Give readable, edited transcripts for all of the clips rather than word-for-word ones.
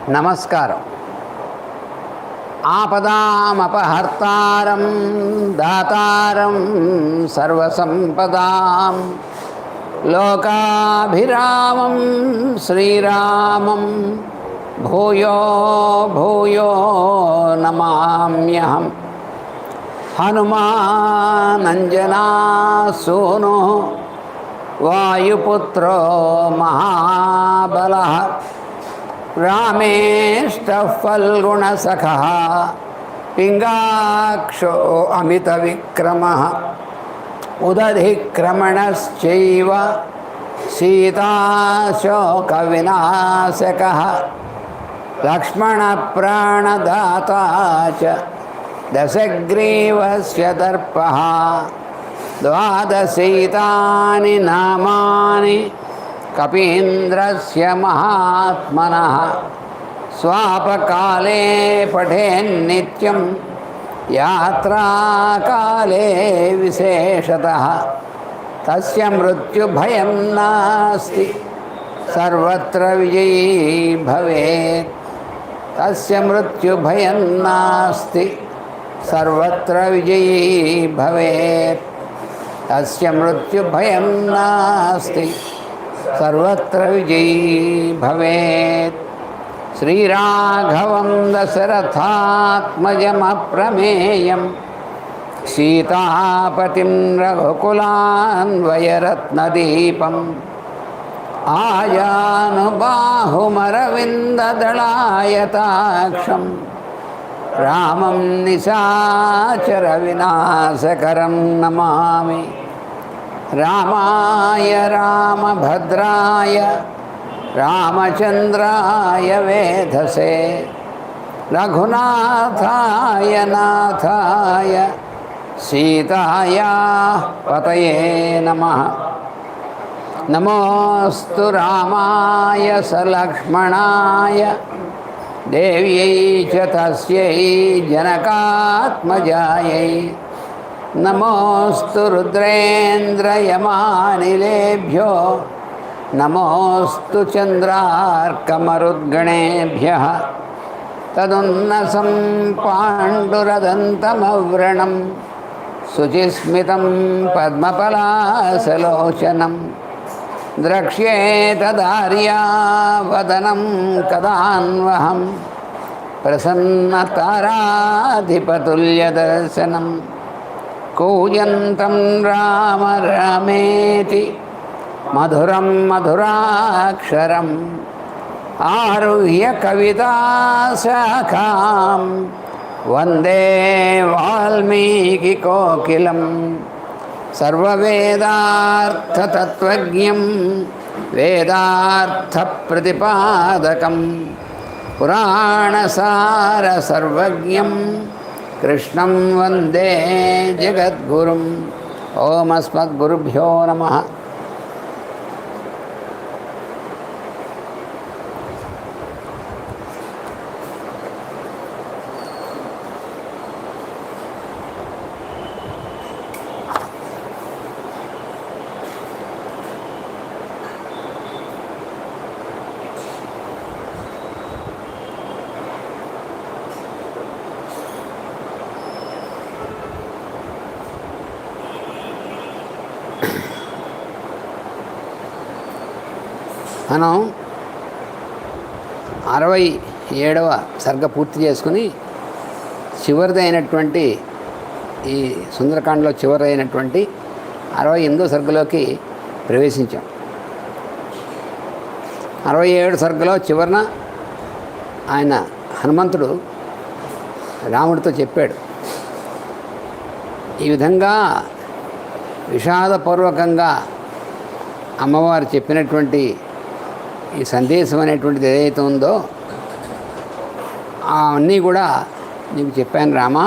నమస్కారం. ఆపదామపహర్తారం దాతారం సర్వసంపదాం లోకాభిరామం శ్రీరామం భూయో భూయో నమామ్యహం. హనుమానంజనా సూను వాయుపుత్రో మహాబలః రామేష్టః ఫల్గుణసఖः పింగాక్షో అమితవిక్రమः ఉదధిక్రమణశ్చైవ సీతాశోకవినాశకः లక్ష్మణప్రాణదాతా చ దశగ్రీవస్య దర్పः ద్వాదశైతాని నామాని కపీంద్రస్య మహాత్మనః స్వాపకాలే పఠేన్నిత్యం యాత్రాకాలే విశేషతః తస్య మృత్యుభయం నాస్తి సర్వత్ర విజయీ భవేత్. తస్య మృత్యుభయం నాస్తి సర్వత్ర విజయీ భవేత్. తస్య మృత్యుభయం నాస్తి సర్వత్ర విజయీ భవేత్. శ్రీరాఘవం దశరథాత్మజమప్రమేయం సీతాపతిం రఘుకులాన్వయరత్నదీపం ఆజానుబాహుమరవిందదళాయతాక్షం రామం నిశాచర వినాశకరం నమామి. రామాయ రామభద్రాయ రామచంద్రాయ వేధసే రఘునాథాయ నాథాయ సీతాయా పతయే నమః. నమోస్తు రామాయ సలక్ష్మణాయ దేవ్యై చ తస్యై జనకాత్మజాయై. నమోస్తు రుద్రేంద్రయమానిలేభ్యో నమోస్తు చంద్రార్కమరుద్గణేభ్యః. తదున్నసం పాండురదంతమవ్రణం శుచిస్మితం పద్మపలాసలోచనం ద్రక్ష్యేతదార్యావదనం కదాన్వహం ప్రసన్నతారాధిపతుల్యదర్శనం. కూజంతం రామ రామేతి మధురం మధురాక్షరం ఆరుహ్య కవితాశాఖాం వందే వాల్మీకికోకిలం. సర్వవేదార్థతత్వజ్ఞం వేదార్థప్రతిపాదకం పురాణసారసర్వజ్ఞం కృష్ణం వందే జగద్గురుం. ఓమస్మద్గురుభ్యో నమః. మనం 67వ సర్గ పూర్తి చేసుకుని చివరిదైనటువంటి ఈ సుందరకాండలో చివరైనటువంటి 68వ సర్గలోకి ప్రవేశించాం. 67 సర్గలో చివరన ఆయన హనుమంతుడు రాముడితో చెప్పాడు, ఈ విధంగా విషాదపూర్వకంగా అమ్మవారు చెప్పినటువంటి ఈ సందేశం అనేటువంటిది ఏదైతే ఉందో అవన్నీ కూడా నీకు చెప్పాను రామా.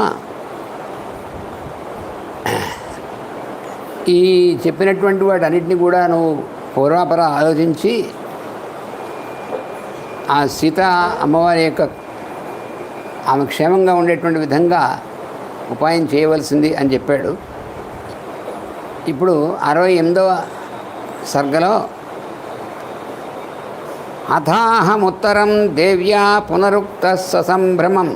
ఈ చెప్పినటువంటి వాటన్నిటిని కూడా నువ్వు పూర్వాపర ఆలోచించి ఆ సీత అమ్మవారి యొక్క ఆమె క్షేమంగా ఉండేటువంటి విధంగా ఉపాయం చేయవలసింది అని చెప్పాడు. ఇప్పుడు 68వ సర్గలో అథాహముత్తరం దేవ్యా పునరుక్త ససంభ్రమం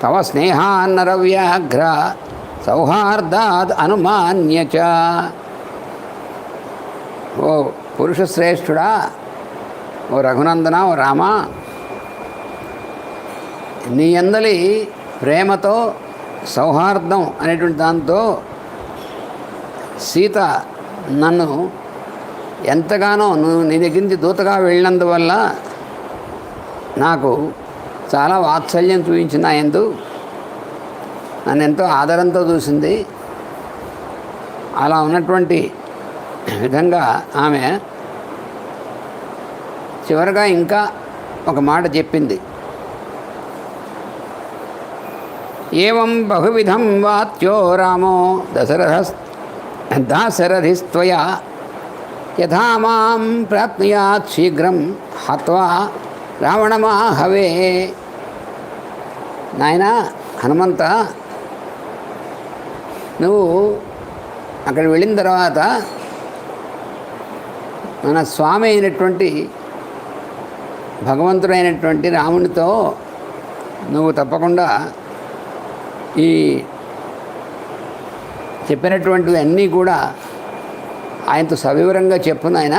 తవ స్నేహాన్నరవ్యాఘ్ర సౌహార్దాద్ అనుమాన్య చ. ఓ పురుషశ్రేష్ఠుడా, ఓ రఘునందన, ఓ రామ, నీ అందలి ప్రేమతో సౌహార్దం అనేటువంటి దాంతో సీత నన్ను ఎంతగానో నీ దగ్గర నుంచి దూతగా వెళ్ళినందువల్ల నాకు చాలా వాత్సల్యం చూపించిన ఎందు నన్ను ఎంతో ఆదరంతో చూసింది. అలా ఉన్నటువంటి విధంగా ఆమె చివరగా ఇంకా ఒక మాట చెప్పింది. ఏవం బహువిధం వాత్యో రామో దాశరథిస్త్వయా యథా మాం ప్రాప్నుయాత్ శీఘ్రం హత్వా రావణమాహవే. నాయనా హనుమంత, నువ్వు అక్కడ వెళ్ళిన తర్వాత మన స్వామి అయినటువంటి భగవంతుడైనటువంటి రామునితో నువ్వు తప్పకుండా ఈ చెప్పినటువంటివి అన్నీ కూడా ఆయనతో సవివరంగా చెప్పు నాయన.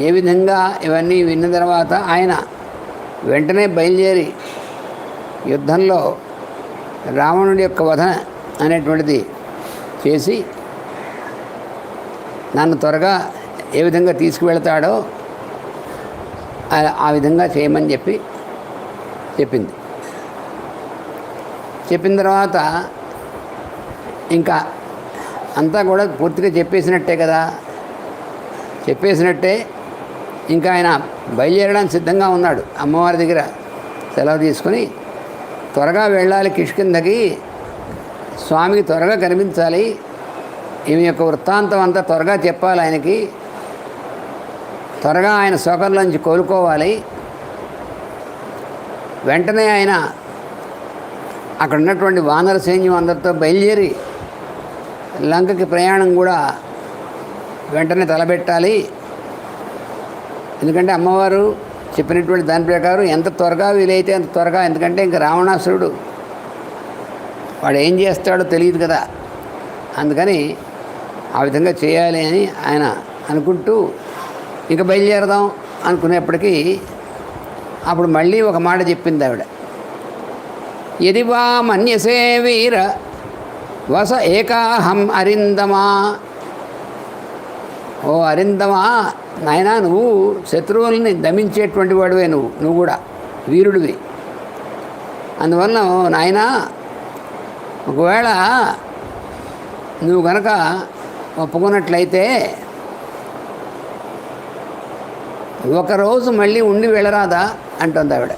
ఏ విధంగా ఇవన్నీ విన్న తర్వాత ఆయన వెంటనే బయలుదేరి యుద్ధంలో రావణుడి యొక్క వధ అనేటువంటిది చేసి నన్ను త్వరగా ఏ విధంగా తీసుకువెళ్తాడో ఆ విధంగా చేయమని చెప్పింది. చెప్పిన తర్వాత ఇంకా అంతా కూడా పూర్తిగా చెప్పేసినట్టే కదా, చెప్పేసినట్టే ఇంకా ఆయన బయలుదేరడానికి సిద్ధంగా ఉన్నాడు. అమ్మవారి దగ్గర సెలవు తీసుకుని త్వరగా వెళ్ళాలి కిష్కింధకి, స్వామికి త్వరగా కనిపించాలి, ఈమె యొక్క వృత్తాంతం అంతా త్వరగా చెప్పాలి ఆయనకి, త్వరగా ఆయన శోకంలోంచి కోలుకోవాలి. వెంటనే ఆయన అక్కడ ఉన్నటువంటి వానర సైన్యం అందరితో బయలుదేరి లంకకి ప్రయాణం కూడా వెంటనే తలబెట్టాలి. ఎందుకంటే అమ్మవారు చెప్పినటువంటి దాని ప్రకారం ఎంత త్వరగా వీలైతే అంత త్వరగా, ఎందుకంటే ఇంకా రావణాసురుడు వాడు ఏం చేస్తాడో తెలియదు కదా, అందుకని ఆ విధంగా చేయాలి అని ఆయన అనుకుంటూ ఇంకా బయలుదేరదాం అనుకునేప్పటికీ అప్పుడు మళ్ళీ ఒక మాట చెప్పింది ఆవిడ. యది వా మన్యసే వీర వస ఏకాహం అరిందమా. ఓ అరిందమా, నాయనా నువ్వు శత్రువుల్ని దమించేటువంటి వాడివే, నువ్వు కూడా వీరుడివి. అందువల్ల నాయనా ఒకవేళ నువ్వు కనుక ఒప్పుకున్నట్లయితే ఒకరోజు మళ్ళీ ఉండి వెళ్ళరాదా అంటుంది ఆవిడ.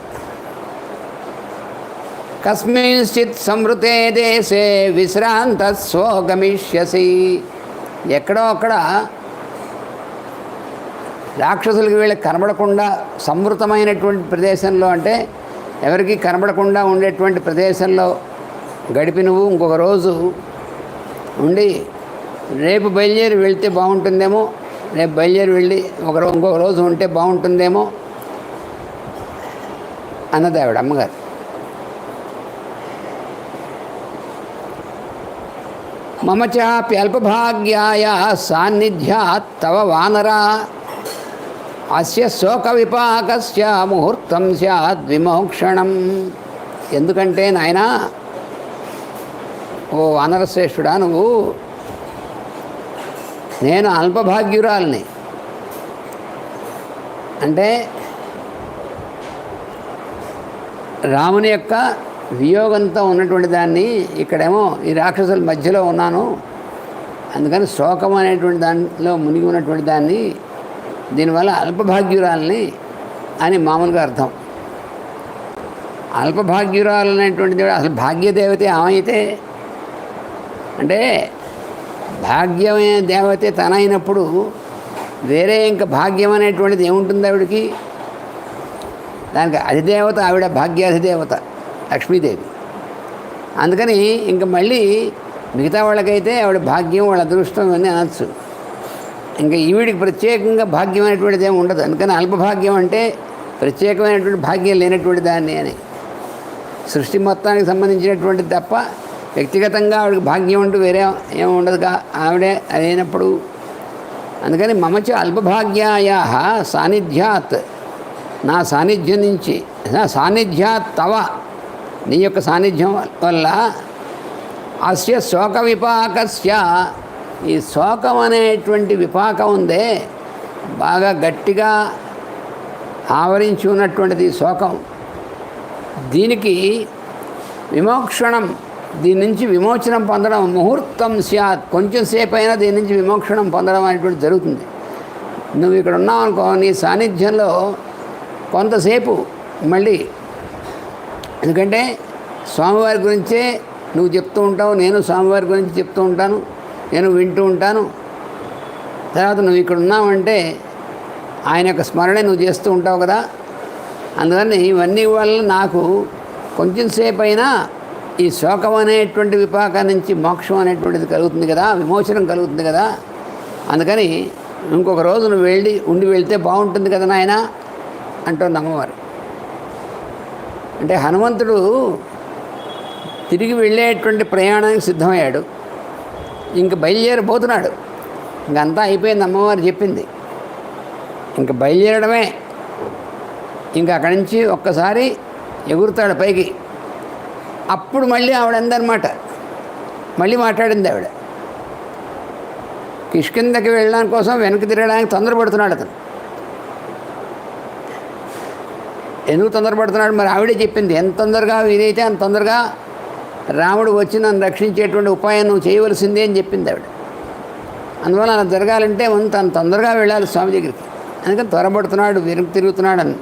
కస్మింశ్చిత్ సంవృతే దేశే విశ్రాంత స్వగమిష్యసి. ఎక్కడో అక్కడ రాక్షసులకి వీళ్ళకి కనబడకుండా సంవృతమైనటువంటి ప్రదేశంలో, అంటే ఎవరికి కనబడకుండా ఉండేటువంటి ప్రదేశంలో గడిపి నువ్వు ఇంకొక రోజు ఉండి రేపు బయలుదేరి వెళ్తే బాగుంటుందేమో, రేపు బయలుదేరి వెళ్ళి ఇంకొక రోజు ఉంటే బాగుంటుందేమో అన్నది ఆవిడ అమ్మగారు. మమ చాపి అల్పభాగ్యాయ సాన్నిధ్యాత్ తవ వానరా అస్య శోక విపాకస్య ముహూర్తం స్యాద్ విమోక్షణం. ఎందుకంటే నాయనా, ఓ వానరశ్రేష్ఠుడా, నువ్వు నేను అల్పభాగ్యురాలని, అంటే రాముని యొక్క వియోగంతో ఉన్నటువంటి దాన్ని, ఇక్కడేమో ఈ రాక్షసుల మధ్యలో ఉన్నాను, అందుకని శోకం అనేటువంటి దానిలో మునిగి ఉన్నటువంటి దాన్ని, దీనివల్ల అల్పభాగ్యురాలని అని మామూలుగా అర్థం. అల్పభాగ్యురాలు అనేటువంటిది అసలు భాగ్యదేవతే ఆమైతే, అంటే భాగ్యమైన దేవతే తనైనప్పుడు వేరే ఇంకా భాగ్యం అనేటువంటిది ఏముంటుంది ఆవిడికి? దానికి అధిదేవత ఆవిడ, భాగ్యాధిదేవత లక్ష్మీదేవి. అందుకని ఇంక మళ్ళీ మిగతా వాళ్ళకైతే ఆవిడ భాగ్యం, వాళ్ళ అదృష్టం ఇవన్నీ అనొచ్చు. ఇంకా ఈవిడికి ప్రత్యేకంగా భాగ్యం అనేటువంటిది ఏమి ఉండదు. అందుకని అల్పభాగ్యం అంటే ప్రత్యేకమైనటువంటి భాగ్యం లేనటువంటి దాన్ని అని. సృష్టి మొత్తానికి సంబంధించినటువంటిది తప్ప వ్యక్తిగతంగా ఆవిడకి భాగ్యం అంటూ వేరే ఏమి ఉండదుగా ఆవిడే అయినప్పుడు. అందుకని మమచ అల్పభాగ్యాయా సాన్నిధ్యాత్, నా సాన్నిధ్యం నుంచి, నా సాన్నిధ్యాత్ తవ, నీ యొక్క సాన్నిధ్యం వల్ల, అస్య శోక విపాకస్య, ఈ శోకం అనేటువంటి విపాకం ఉందే బాగా గట్టిగా ఆవరించి ఉన్నటువంటిది శోకం, దీనికి విమోక్షణం, దీని నుంచి విమోచనం పొందడం, ముహూర్తం స్యాత్, కొంచెం సేపు అయినా దీని నుంచి విమోక్షణం పొందడం అనేటువంటి జరుగుతుంది. నువ్వు ఇక్కడ ఉన్నావు అనుకో, నీ సాన్నిధ్యంలో కొంతసేపు మళ్ళీ, ఎందుకంటే స్వామివారి గురించే నువ్వు చెప్తూ ఉంటావు, నేను స్వామివారి గురించి చెప్తూ ఉంటాను, నేను వింటూ ఉంటాను. తర్వాత నువ్వు ఇక్కడ ఉన్నావంటే ఆయన యొక్క స్మరణే నువ్వు చేస్తూ ఉంటావు కదా. అందువల్ల ఇవన్నీ వల్ల నాకు కొంచెం సేపు అయినా ఈ శోకం అనేటువంటి విపాకం నుంచి మోక్షం అనేటువంటిది కలుగుతుంది కదా, విమోచనం కలుగుతుంది కదా. అందుకని ఇంకొక రోజు నువ్వు ఉండి వెళ్తే బాగుంటుంది కదా నాయన అంటోంది అమ్మవారు. అంటే హనుమంతుడు తిరిగి వెళ్ళేటువంటి ప్రయాణానికి సిద్ధమయ్యాడు, ఇంక బయలుదేరిపోతున్నాడు. ఇంకంతా అయిపోయింది, అమ్మవారు చెప్పింది, ఇంక బయలుదేరడమే. ఇంకా అక్కడి నుంచి ఒక్కసారి ఎగురుతాడు పైకి. అప్పుడు మళ్ళీ ఆవిడ అందనమాట, మళ్ళీ మాట్లాడింది ఆవిడ. కిష్కిందకి వెళ్ళడానికి కోసం వెనక్కి తిరగడానికి తొందరపడుతున్నాడు అతను. ఎందుకు తొందరపడుతున్నాడు మరి ఆవిడే చెప్పింది, ఎంత తొందరగా వీలైతే అంత తొందరగా రాముడు వచ్చి నన్ను రక్షించేటువంటి ఉపాయం నువ్వు చేయవలసిందే అని చెప్పింది ఆవిడ. అందువల్ల అలా జరగాలంటే తను తొందరగా వెళ్ళాలి స్వామి దగ్గరికి, అందుకని త్వరపడుతున్నాడు, వెనక్కి తిరుగుతున్నాడు అని.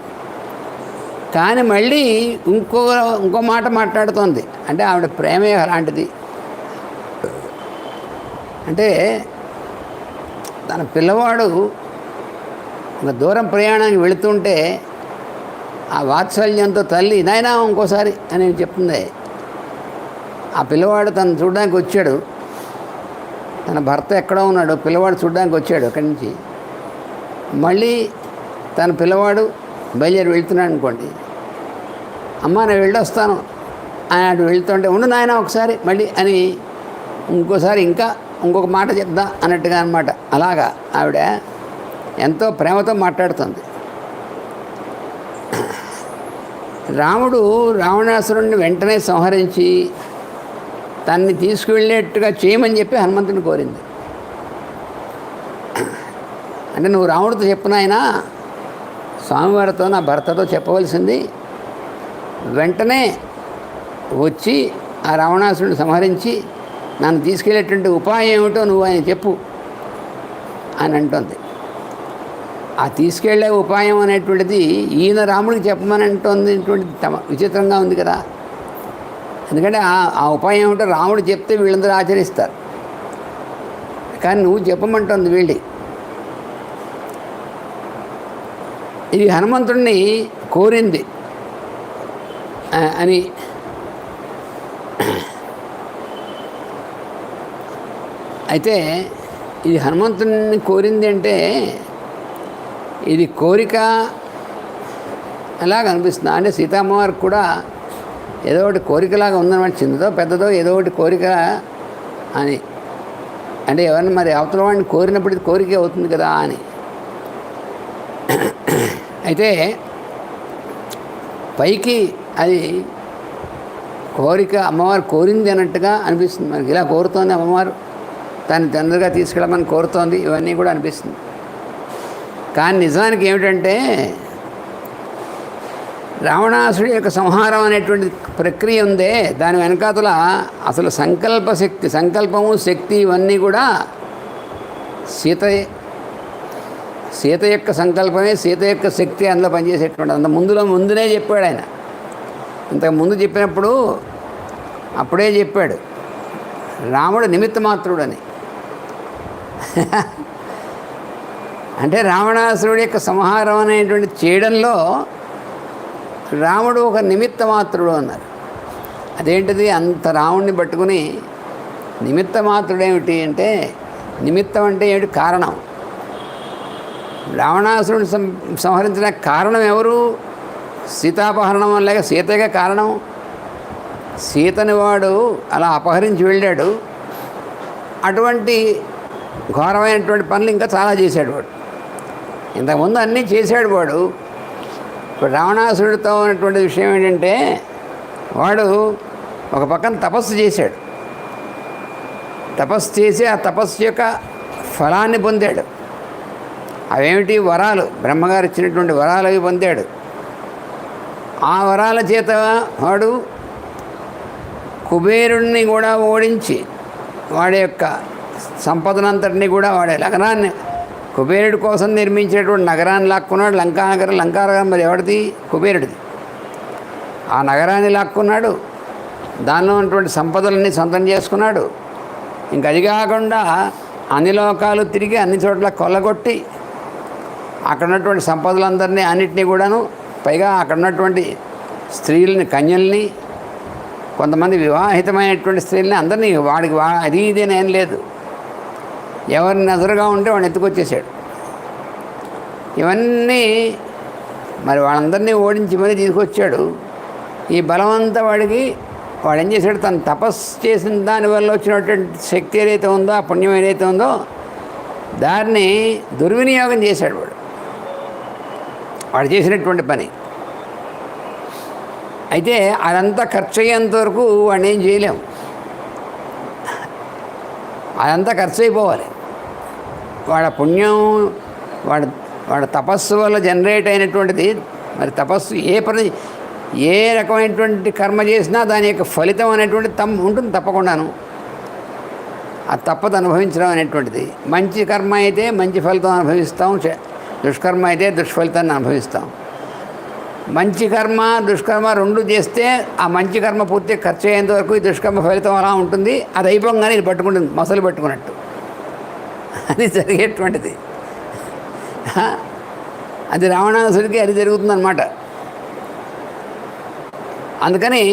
కానీ మళ్ళీ ఇంకో మాట మాట్లాడుతోంది. అంటే ఆవిడ ప్రేమే అలాంటిది. అంటే తన పిల్లవాడు ఒక దూరం ప్రయాణానికి వెళుతుంటే ఆ వాత్సల్యంతో తల్లి నాయనా ఇంకోసారి అని చెప్తుంది. ఆ పిల్లవాడు తను చూడడానికి వచ్చాడు, తన భర్త ఎక్కడో ఉన్నాడు, పిల్లవాడు చూడడానికి వచ్చాడు అక్కడి నుంచి. మళ్ళీ తన పిల్లవాడు బయలుదేరి వెళ్తున్నాడు అనుకోండి, అమ్మ నేను వెళ్ళొస్తాను అని అటు వెళ్తుంటే ఉండు నాయన ఒకసారి మళ్ళీ అని ఇంకోసారి ఇంకొక మాట చెప్దా అన్నట్టుగా అనమాట. అలాగా ఆవిడ ఎంతో ప్రేమతో మాట్లాడుతుంది. రాముడు రావణాసురుడిని వెంటనే సంహరించి తన్ని తీసుకువెళ్ళేట్టుగా చేయమని చెప్పి హనుమంతుని కోరింది. అంటే నువ్వు రాముడితో చెప్పు నాయనా, స్వామివారితో నా భర్తతో చెప్పవలసింది, వెంటనే వచ్చి ఆ రావణాసురుడిని సంహరించి నన్ను తీసుకెళ్ళేటువంటి ఉపాయం ఏమిటో నువ్వు ఆయన చెప్పు అని అంటుంది. ఆ తీసుకెళ్లే ఉపాయం అనేటువంటిది ఈయన రాముడికి చెప్పమని అంటుంది. విచిత్రంగా ఉంది కదా. ఎందుకంటే ఆ ఉపాయం ఏమిటో రాముడు చెప్తే వీళ్ళందరూ ఆచరిస్తారు, కానీ నువ్వు చెప్పమంటుంది వీళ్ళి. ఇది హనుమంతుడిని కోరింది అని. అయితే ఇది హనుమంతుడిని కోరింది అంటే ఇది కోరిక అలాగ అనిపిస్తుంది. అంటే సీతమ్మవారికి కూడా ఏదో ఒకటి కోరికలాగా ఉందన్నమాట, చిన్నదో పెద్దదో ఏదో ఒకటి కోరిక అని. అంటే ఎవరిని మరి అవతల వాడిని కోరినప్పుడు కోరిక అవుతుంది కదా అని. అయితే పైకి అది కోరిక అమ్మవారు కోరింది అన్నట్టుగా అనిపిస్తుంది మనకి. ఇలా కోరుతోంది అమ్మవారు, దాన్ని తొందరగా తీసుకెళ్ళమని కోరుతోంది, ఇవన్నీ కూడా అనిపిస్తుంది. కానీ నిజానికి ఏమిటంటే రావణాసుడి యొక్క సంహారం అనేటువంటి ప్రక్రియ ఉందే, దాని వెనకాతల అసలు సంకల్ప శక్తి, సంకల్పము శక్తి ఇవన్నీ కూడా సీత యొక్క సంకల్పమే, సీత యొక్క శక్తి అందులో పనిచేసేటువంటి. అంత ముందునే చెప్పాడు ఆయన. ఇంతకు ముందు చెప్పినప్పుడు అప్పుడే చెప్పాడు రాముడు నిమిత్త మాత్రుడని. అంటే రావణాసురుడి యొక్క సంహారం అనేటువంటి చేయడంలో రాముడు ఒక నిమిత్త మాత్రుడు అన్నారు. అదేంటిది అంత రాముడిని పట్టుకుని నిమిత్త మాత్రుడేమిటి అంటే, నిమిత్తం అంటే ఏమిటి? కారణం. రావణాసురుని సంహరించడానికి కారణం ఎవరు? సీతాపహరణం లేక సీతగా కారణం. సీతని వాడు అలా అపహరించి వెళ్ళాడు. అటువంటి ఘోరమైనటువంటి పనులు ఇంకా చాలా చేశాడు వాడు. ఇంతకుముందు అన్నీ చేశాడు వాడు. ఇప్పుడు రావణాసురుడితో ఉన్నటువంటి విషయం ఏంటంటే, వాడు ఒక పక్కన తపస్సు చేశాడు. తపస్సు చేసి ఆ తపస్సు యొక్క ఫలాన్ని పొందాడు. అవేమిటి? వరాలు, బ్రహ్మగారు ఇచ్చినటువంటి వరాలు అవి పొందాడు. ఆ వరాల చేత వాడు కుబేరుణ్ణి కూడా ఓడించి వాడి యొక్క సంపదనంతటినీ కూడా వాడే నగరాన్ని, కుబేరుడి కోసం నిర్మించినటువంటి నగరాన్ని లాక్కున్నాడు. లంకానగరం మరి ఎవరిది? కుబేరుడిది. ఆ నగరాన్ని లాక్కున్నాడు. దానిలో ఉన్నటువంటి సంపదలన్నీ సొంతం చేసుకున్నాడు. ఇంక అది కాకుండా అన్ని లోకాలు తిరిగి అన్ని చోట్ల కొల్లగొట్టి అక్కడ ఉన్నటువంటి సంపదలందరినీ అన్నిటినీ కూడాను, పైగా అక్కడ ఉన్నటువంటి స్త్రీలని, కన్యల్ని, కొంతమంది వివాహితమైనటువంటి స్త్రీలని అందరినీ వాడికి అది ఇదేనేం లేదు, ఎవరిని నజరుగా ఉంటే వాడిని ఎత్తుకొచ్చేసాడు. ఇవన్నీ మరి వాళ్ళందరినీ ఓడించి మరీ తీసుకొచ్చాడు. ఈ బలమంతా వాడికి వాడు ఏం చేశాడు? తను తపస్సు చేసిన దానివల్ల వచ్చినటువంటి శక్తి ఏదైతే ఉందో, ఆ పుణ్యం ఏదైతే ఉందో, దాన్ని దుర్వినియోగం చేశాడు వాడు చేసినటువంటి పని. అయితే అదంతా ఖర్చు అయ్యేంత వరకు వాడిని ఏం చేయలేము. అదంతా ఖర్చు అయిపోవాలి. వాడి పుణ్యం, వాడి తపస్సు వల్ల జనరేట్ అయినటువంటిది. మరి తపస్సు ఏ రకమైనటువంటి కర్మ చేసినా దాని యొక్క ఫలితం అనేటువంటిది ఉంటుంది తప్పకుండాను. అది తప్పదు అనుభవించడం అనేటువంటిది. మంచి కర్మ అయితే మంచి ఫలితం అనుభవిస్తాం, దుష్కర్మ అయితే దుష్ఫలితాన్ని అనుభవిస్తాం. మంచి కర్మ దుష్కర్మ రెండు చేస్తే ఆ మంచి కర్మ పూర్తిగా ఖర్చు అయ్యేంత వరకు ఈ దుష్కర్మ ఫలితం అలా ఉంటుంది. అది అయిపోగానే ఇది పట్టుకుంటుంది, మొసలు పట్టుకున్నట్టు. అది జరిగేటువంటిది. అది రావణాసుడికి అది జరుగుతుందన్నమాట. అందుకని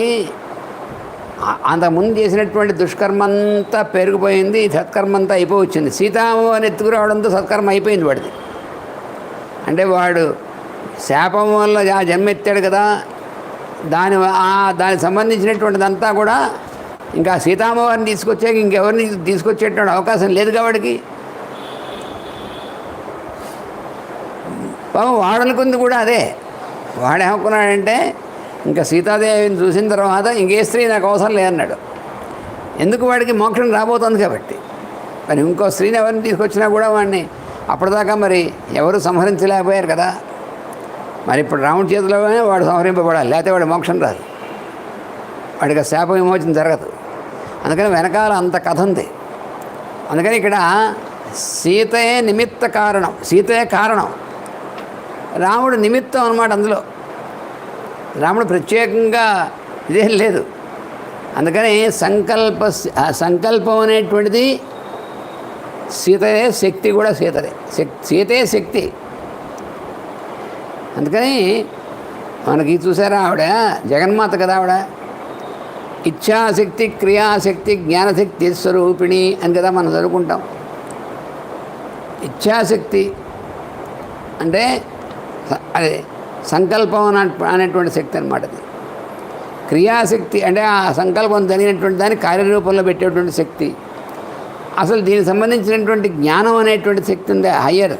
అంతకుముందు చేసినటువంటి దుష్కర్మ అంతా పెరిగిపోయింది, సత్కర్మ అంతా అయిపోవచ్చింది. సీతామ్మని ఎత్తుకురావడంతో సత్కర్మ అయిపోయింది వాడిది. అంటే వాడు శాపం వల్ల జన్మ ఎత్తాడు కదా, దానికి సంబంధించినటువంటిదంతా కూడా ఇంకా సీతామ్మవారిని తీసుకొచ్చాక ఇంకెవరిని తీసుకొచ్చేటువంటి అవకాశం లేదు కాబట్టి పాపం వాడనుకుంది కూడా అదే. వాడేమనుకున్నాడంటే ఇంకా సీతాదేవిని చూసిన తర్వాత ఇంకే స్త్రీ నాకు అవసరం లేదన్నాడు. ఎందుకు? వాడికి మోక్షం రాబోతుంది కాబట్టి. మరి ఇంకో స్త్రీని ఎవరిని తీసుకొచ్చినా కూడా వాడిని అప్పటిదాకా మరి ఎవరు సంహరించలేకపోయారు కదా. మరి ఇప్పుడు రాముడి చేతిలోనే వాడు సంహరింపబడాలి, లేకపోతే వాడు మోక్షం రాదు, వాడికి శాప విమోచన జరగదు. అందుకని వెనకాల అంత కథ ఉంది. అందుకని ఇక్కడ సీతయే నిమిత్త కారణం, సీతయే కారణం, రాముడు నిమిత్తం అన్నమాట. అందులో రాముడు ప్రత్యేకంగా ఇదేం లేదు. అందుకని సంకల్పం అనేటువంటిది సీతయే, శక్తి కూడా సీతే శక్తి. అందుకని మనకి చూసారా, ఆవిడ జగన్మాత కదా. ఆవిడ ఇచ్ఛాశక్తి, క్రియాశక్తి, జ్ఞానశక్తి స్వరూపిణి అని కదా మనం చదువుకుంటాం. ఇచ్ఛాశక్తి అంటే అదే సంకల్పం అనేటువంటి శక్తి అన్నమాట. అది క్రియాశక్తి అంటే ఆ సంకల్పం జరిగినటువంటి దాన్ని కార్యరూపంలో పెట్టేటువంటి శక్తి. అసలు దీనికి సంబంధించినటువంటి జ్ఞానం అనేటువంటి శక్తి ఉంది, హయ్యర్.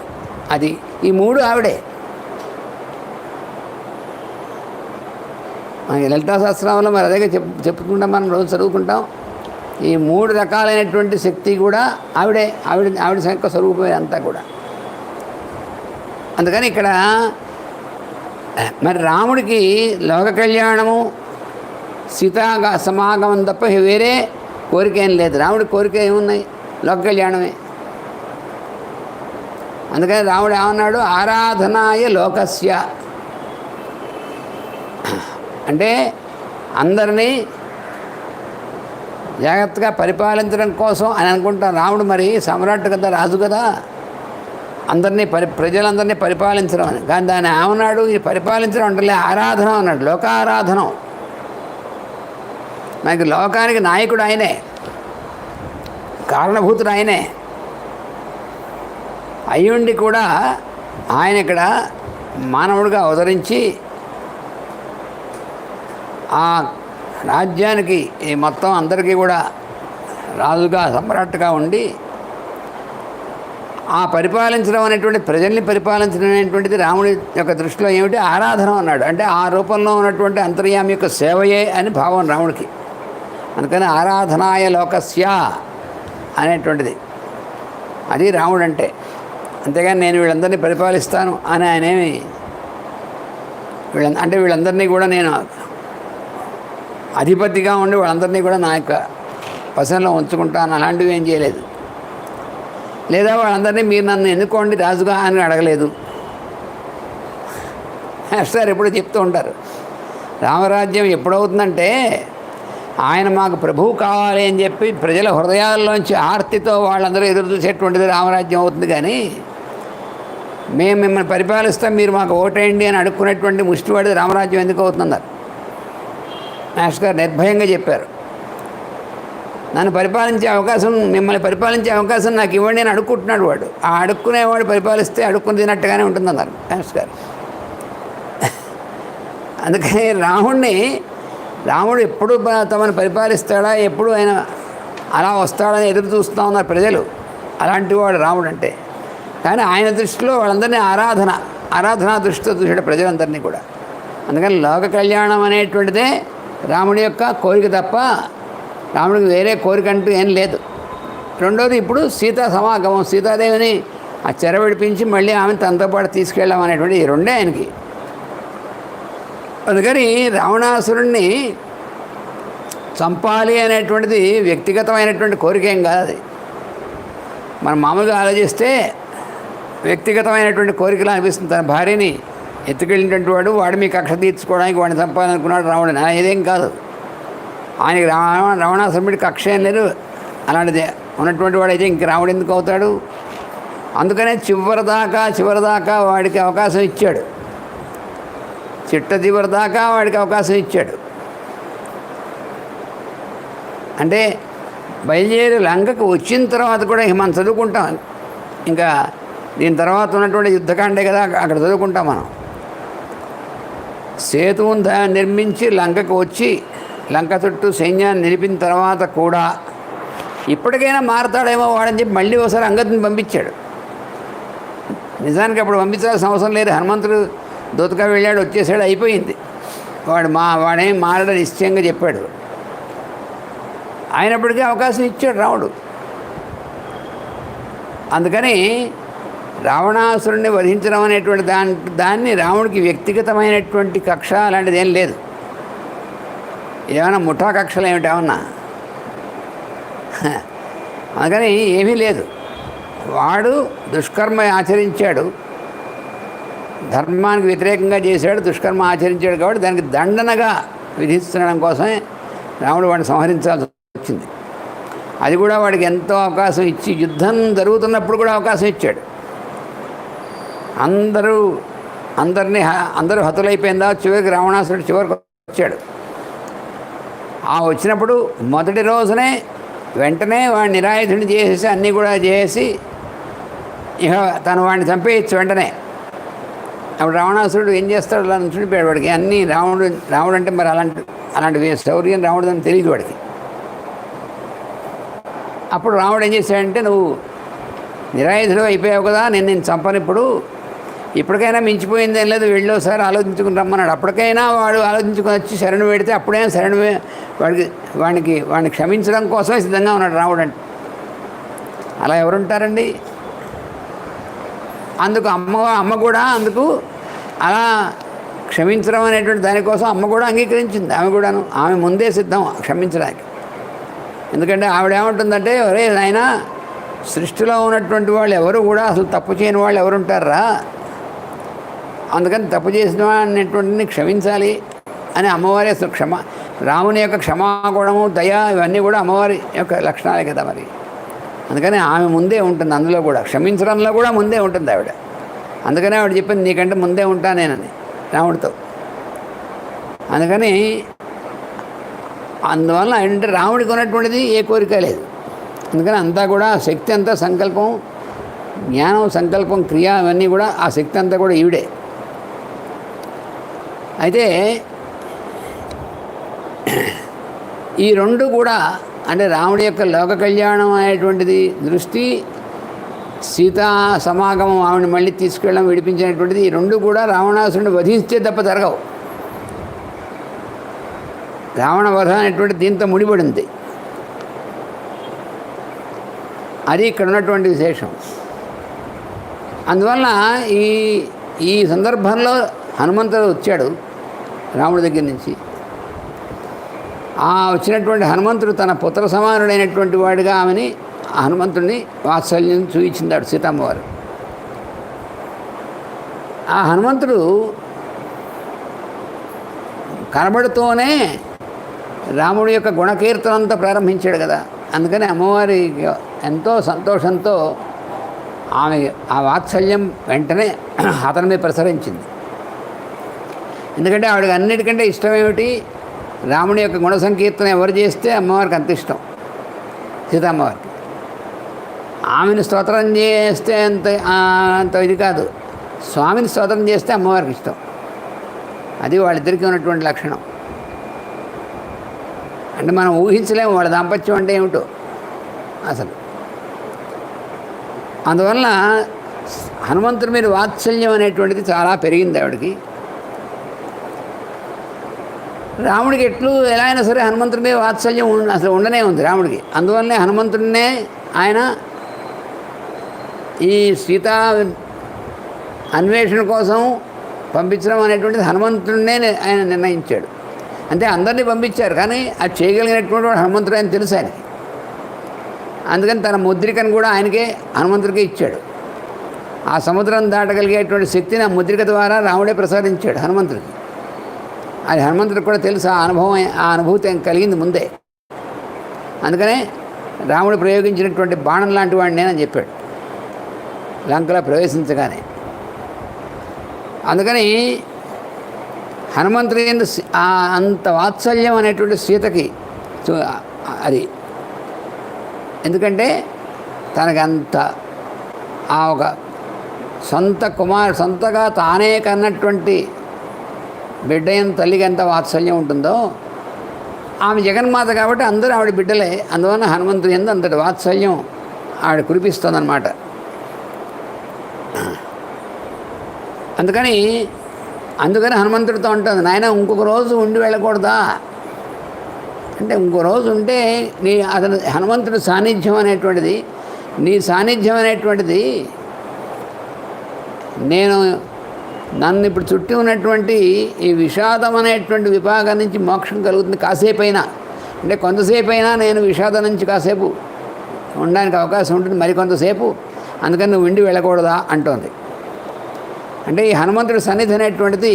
అది ఈ మూడు ఆవిడే. మనకి లలితా శాస్త్రంలో మరి అదే చెప్పుకుంటాం, మనం రోజు చదువుకుంటాం. ఈ మూడు రకాలైనటువంటి శక్తి కూడా ఆవిడ యొక్క స్వరూపమే అంతా కూడా. అందుకని ఇక్కడ మరి రాముడికి లోక కళ్యాణము, సీతా సమాగమం తప్ప వేరే కోరిక ఏం లేదు. రాముడి కోరిక ఏమున్నాయి? లోక కళ్యాణమే. అందుకని రాముడు ఏమన్నాడు? ఆరాధనాయ లోకస్య అంటే అందరినీ జాగ్రత్తగా పరిపాలించడం కోసం అని అనుకుంటాం. రాముడు మరి సమ్రాట్ కదా, రాజు కదా, అందరినీ ప్రజలందరినీ పరిపాలించడం అని. కానీ దాన్ని ఏమన్నాడు? ఇది పరిపాలించడం అంటే ఆరాధన అన్నాడు, లోకారాధనం. మనకి లోకానికి నాయకుడు ఆయనే, కారణభూతుడు ఆయనే. అయ్యుండి కూడా ఆయన ఇక్కడ మానవుడిగా అవతరించి ఆ రాజ్యానికి ఈ మొత్తం అందరికీ కూడా రాజుగా సమ్రాట్గా ఉండి ఆ పరిపాలించడం అనేటువంటి ప్రజల్ని పరిపాలించడం అనేటువంటిది రాముడి యొక్క దృష్టిలో ఏమిటి? ఆరాధన అన్నాడు. అంటే ఆ రూపంలో ఉన్నటువంటి అంతర్యామి యొక్క సేవయే అని భావం రాముడికి. అందుకని ఆరాధనాయ లోకస్య అనేటువంటిది అది రాముడు అంటే. అంతేగాని నేను వీళ్ళందరినీ పరిపాలిస్తాను అని ఆయనేమి వీళ్ళందరినీ కూడా నేను అధిపతిగా ఉండి వాళ్ళందరినీ కూడా నా యొక్క వశంలో ఉంచుకుంటాను అలాంటివి ఏం చేయలేదు. లేదా వాళ్ళందరినీ మీరు నన్ను ఎన్నుకోండి రాజుగా అని అడగలేదు. సార్ ఎప్పుడు చెప్తూ ఉంటారు, రామరాజ్యం ఎప్పుడవుతుందంటే ఆయన మాకు ప్రభువు కావాలి అని చెప్పి ప్రజల హృదయాల్లోంచి ఆర్తితో వాళ్ళందరూ ఎదురు చూసేటువంటిది రామరాజ్యం అవుతుంది. కానీ మేము మిమ్మల్ని పరిపాలిస్తాం మీరు మాకు ఓటేయండి అని అడుక్కునేటువంటి ముష్టివాడిది రామరాజ్యం ఎందుకు అవుతుందన్నారు. మాస్టర్ గారు నిర్భయంగా చెప్పారు, నన్ను పరిపాలించే అవకాశం, మిమ్మల్ని పరిపాలించే అవకాశం నాకు ఇవ్వండి అని అడుక్కుంటున్నాడు వాడు. ఆ అడుక్కునేవాడు పరిపాలిస్తే అడుక్కుని తినట్టుగానే ఉంటుందన్నారు మాస్టర్ గారు. అందుకని రాముడు ఎప్పుడు తమను పరిపాలిస్తాడా, ఎప్పుడు ఆయన అలా వస్తాడని ఎదురు చూస్తూ ఉన్నారు ప్రజలు. అలాంటి వాడు రాముడు అంటే. కానీ ఆయన దృష్టిలో వాళ్ళందరినీ ఆరాధనా దృష్టితో చూసాడు ప్రజలందరినీ కూడా. అందుకని లోక కళ్యాణం అనేటువంటిదే రాముడి యొక్క కోరిక తప్ప రాముడికి వేరే కోరిక అంటూ ఏం లేదు. రెండోది ఇప్పుడు సీతా సమాగమం, సీతాదేవిని ఆ చెర విడిపించి మళ్ళీ ఆమెను తనతో పాటు తీసుకెళ్ళాం అనేటువంటి ఈ రెండే ఆయనకి. అందుకని రావణాసురుణ్ణి చంపాలి అనేటువంటిది వ్యక్తిగతమైనటువంటి కోరిక ఏం కాదు. అది మనం మామూలుగా ఆలోచిస్తే వ్యక్తిగతమైనటువంటి కోరికలు అనిపిస్తుంది. తన భార్యని ఎత్తుకెళ్ళినటువంటి వాడు మీ కక్ష తీర్చుకోవడానికి వాడిని చంపాలనుకున్నాడు రావణుని. ఇదేం కాదు. ఆయనకి రావణాసురుడి కక్ష ఏం లేదు. అలాంటిది ఉన్నటువంటి వాడైతే ఇంక రాముడు ఎందుకు అవుతాడు? అందుకనే చివరిదాకా వాడికి అవకాశం ఇచ్చాడు. చివరిదాకా వాడికి అవకాశం ఇచ్చాడు. అంటే బయలుదేరి లంకకు వచ్చిన తర్వాత కూడా మనం చదువుకుంటాం. ఇంకా దీని తర్వాత ఉన్నటువంటి యుద్ధకాండే కదా అక్కడ చదువుకుంటాం మనం. సేతువును నిర్మించి లంకకు వచ్చి లంక చుట్టూ సైన్యాన్ని నిలిపిన తర్వాత కూడా ఇప్పటికైనా మారతాడేమో వాడని చెప్పి మళ్ళీ ఒకసారి అంగదుని పంపించాడు. నిజానికి అప్పుడు పంపించాల్సిన అవసరం లేదు. హనుమంతుడు దూతగా వెళ్ళాడు, వచ్చేసాడు, అయిపోయింది. వాడేం మారడం నిశ్చయంగా చెప్పాడు. అయినప్పటికీ అవకాశం ఇచ్చాడు రాముడు. అందుకని రావణాసురుణ్ణి వధించడం అనేటువంటి దాన్ని రాముడికి వ్యక్తిగతమైనటువంటి కక్ష అలాంటిది ఏం లేదు. ఏమైనా ముఠా కక్షలు ఏమిటేమన్నా, అందుకని ఏమీ లేదు. వాడు దుష్కర్మ ఆచరించాడు, ధర్మానికి వ్యతిరేకంగా చేశాడు, దుష్కర్మ ఆచరించాడు. కాబట్టి దానికి దండనగా విధిస్తుండడం కోసమే రాముడు వాడిని సంహరించాల్సి వచ్చింది. అది కూడా వాడికి ఎంతో అవకాశం ఇచ్చి, యుద్ధం జరుగుతున్నప్పుడు కూడా అవకాశం ఇచ్చాడు. అందరూ హతులైపోయిందా, చివరికి రావణాసురుడు చివరికి వచ్చాడు. ఆ వచ్చినప్పుడు మొదటి రోజునే వెంటనే వాడిని నిరాయుధుడిని చేసేసి అన్నీ కూడా చేసి ఇక తను వాడిని చంపేయచ్చు వెంటనే. అప్పుడు రావణాసురుడు ఏం చేస్తాడు, అలా నుంచుండిపోయాడు. వాడికి అన్నీ రాముడు అంటే మరి అలాంటి శౌర్యం రాముడు అని తెలియదు వాడికి. అప్పుడు రాముడు ఏం చేశాడంటే, నువ్వు నిరాయుధుడు అయిపోయావు కదా, నేను చంపనిప్పుడు, ఇప్పటికైనా మించిపోయింది ఏం లేదు, వెళ్ళోసారి ఆలోచించుకుని రమ్మన్నాడు. అప్పటికైనా వాడు ఆలోచించుకొని వచ్చి శరణు పెడితే అప్పుడైనా వాడిని క్షమించడం కోసమే సిద్ధంగా ఉన్నాడు రాముడు అంటే. అలా ఎవరుంటారండి? అందుకు అమ్మ కూడా అందుకు అలా క్షమించడం అనేటువంటి దానికోసం అమ్మ కూడా అంగీకరించింది. ఆమె ముందే సిద్ధం క్షమించడానికి. ఎందుకంటే ఆవిడేమంటుందంటే, ఒరే నాయన, సృష్టిలో ఉన్నటువంటి వాళ్ళు ఎవరు కూడా అసలు తప్పు చేయని వాళ్ళు ఎవరుంటారా, అందుకని తప్పు చేసిన అనేటువంటిని క్షమించాలి అని అమ్మవారి అసలు రాముని యొక్క క్షమాగుణము, దయ, ఇవన్నీ కూడా అమ్మవారి యొక్క లక్షణాలే కదా మరి. అందుకని ఆమె ముందే ఉంటుంది, అందులో కూడా క్షమించడంలో కూడా ముందే ఉంటుంది ఆవిడ. అందుకనే ఆవిడ చెప్పింది, నీకంటే ముందే ఉంటానేనని రాముడితో. అందుకని అందువల్ల ఏంటంటే రాముడికి ఉన్నటువంటిది ఏ కోరిక లేదు. అందుకని అంతా కూడా శక్తి అంతా సంకల్పం జ్ఞానం, సంకల్పం, క్రియ ఇవన్నీ కూడా ఆ శక్తి అంతా కూడా ఈవిడే. అయితే ఈ రెండు కూడా అంటే రాముడి యొక్క లోక కళ్యాణం అనేటువంటిది దృష్టి, సీతా సమాగమం ఆవిడని మళ్ళీ తీసుకెళ్ళడం, విడిపించినటువంటిది, ఈ రెండు కూడా రావణాసురుని వధిస్తే తప్ప జరగవు. రావణ వధ అనేటువంటి దీంతో ముడిపడింది. అది ఇక్కడ ఉన్నటువంటి విశేషం. అందువలన ఈ సందర్భంలో హనుమంతుడు వచ్చాడు రాముడి దగ్గర నుంచి. ఆ వచ్చినటువంటి హనుమంతుడు తన పుత్ర సమానుడైనటువంటి వాడిగా ఆమెని, ఆ హనుమంతుడిని వాత్సల్యం చూపించిందాడు సీతమ్మవారు. ఆ హనుమంతుడు కనబడుతూనే రాముడి యొక్క గుణకీర్తనంతా ప్రారంభించాడు కదా. అందుకని అమ్మవారి ఎంతో సంతోషంతో ఆమె ఆ వాత్సల్యం వెంటనే అతని మీద ప్రసరించింది. ఎందుకంటే ఆవిడకి అన్నిటికంటే ఇష్టం ఏమిటి? రాముడి యొక్క గుణ సంకీర్తన ఎవరు చేస్తే అమ్మవారికి అంత ఇష్టం, సీతమ్మవారికి. ఆమెను స్తోత్రం చేస్తే అంత ఇది కాదు, స్వామిని స్తోత్రం చేస్తే అమ్మవారికి ఇష్టం. అది వాళ్ళిద్దరికీ ఉన్నటువంటి లక్షణం. అంటే మనం ఊహించలేము వాళ్ళ దాంపత్యం అంటే ఏమిటో అసలు. అందువలన హనుమంతుడి మీద వాత్సల్యం అనేటువంటిది చాలా పెరిగింది ఆవిడకి. రాముడికి ఎలా అయినా సరే హనుమంతుడి మీద వాత్సల్యం అసలు ఉండనే ఉంది రాముడికి. అందువల్లనే హనుమంతుడినే ఆయన ఈ సీతా అన్వేషణ కోసం పంపించడం అనేటువంటిది హనుమంతుడినే ఆయన నిర్ణయించాడు. అంటే అందరినీ పంపించారు, కానీ అది చేయగలిగినటువంటి వాడు హనుమంతుడు ఆయన తెలుసు ఆయనకి. అందుకని తన ముద్రికను కూడా ఆయనకే, హనుమంతుడికే ఇచ్చాడు. ఆ సముద్రం దాటగలిగేటువంటి శక్తిని ఆ ముద్రిక ద్వారా రాముడే ప్రసాదించాడు హనుమంతుడికి. అది హనుమంతుడికి కూడా తెలుసు, ఆ అనుభూతి కలిగింది ముందే. అందుకనే రాముడు ప్రయోగించినటువంటి బాణం లాంటి వాడిని నేనని చెప్పాడు లంకలో ప్రవేశించగానే. అందుకని హనుమంతుడి అంత వాత్సల్యం అనేటువంటి సీతకి అది. ఎందుకంటే తనకంత ఆ ఒక సొంతగా తానే కన్నటువంటి బిడ్డ తల్లికి ఎంత వాత్సల్యం ఉంటుందో, ఆమె జగన్మాత కాబట్టి అందరూ ఆవిడ బిడ్డలే. అందువల్ల హనుమంతుడు ఎంత అంతటి వాత్సల్యం ఆవిడ కురిపిస్తుందన్నమాట. అందుకని హనుమంతుడితో ఉంటుంది, నాయన ఇంకొక రోజు ఉండి వెళ్ళకూడదా అంటే, ఇంకో రోజు ఉంటే అతను హనుమంతుడి సాన్నిధ్యం అనేటువంటిది, నీ సాన్నిధ్యం అనేటువంటిది నన్ను ఇప్పుడు చుట్టి ఉన్నటువంటి ఈ విషాదం అనేటువంటి విభాగం నుంచి మోక్షం కలుగుతుంది కాసేపు అయినా. అంటే కొంతసేపు అయినా నేను విషాదం నుంచి కాసేపు ఉండడానికి అవకాశం ఉంటుంది, మరికొంతసేపు. అందుకని నువ్వు ఉండి వెళ్ళకూడదా అంటోంది. అంటే ఈ హనుమంతుడి సన్నిధి అనేటువంటిది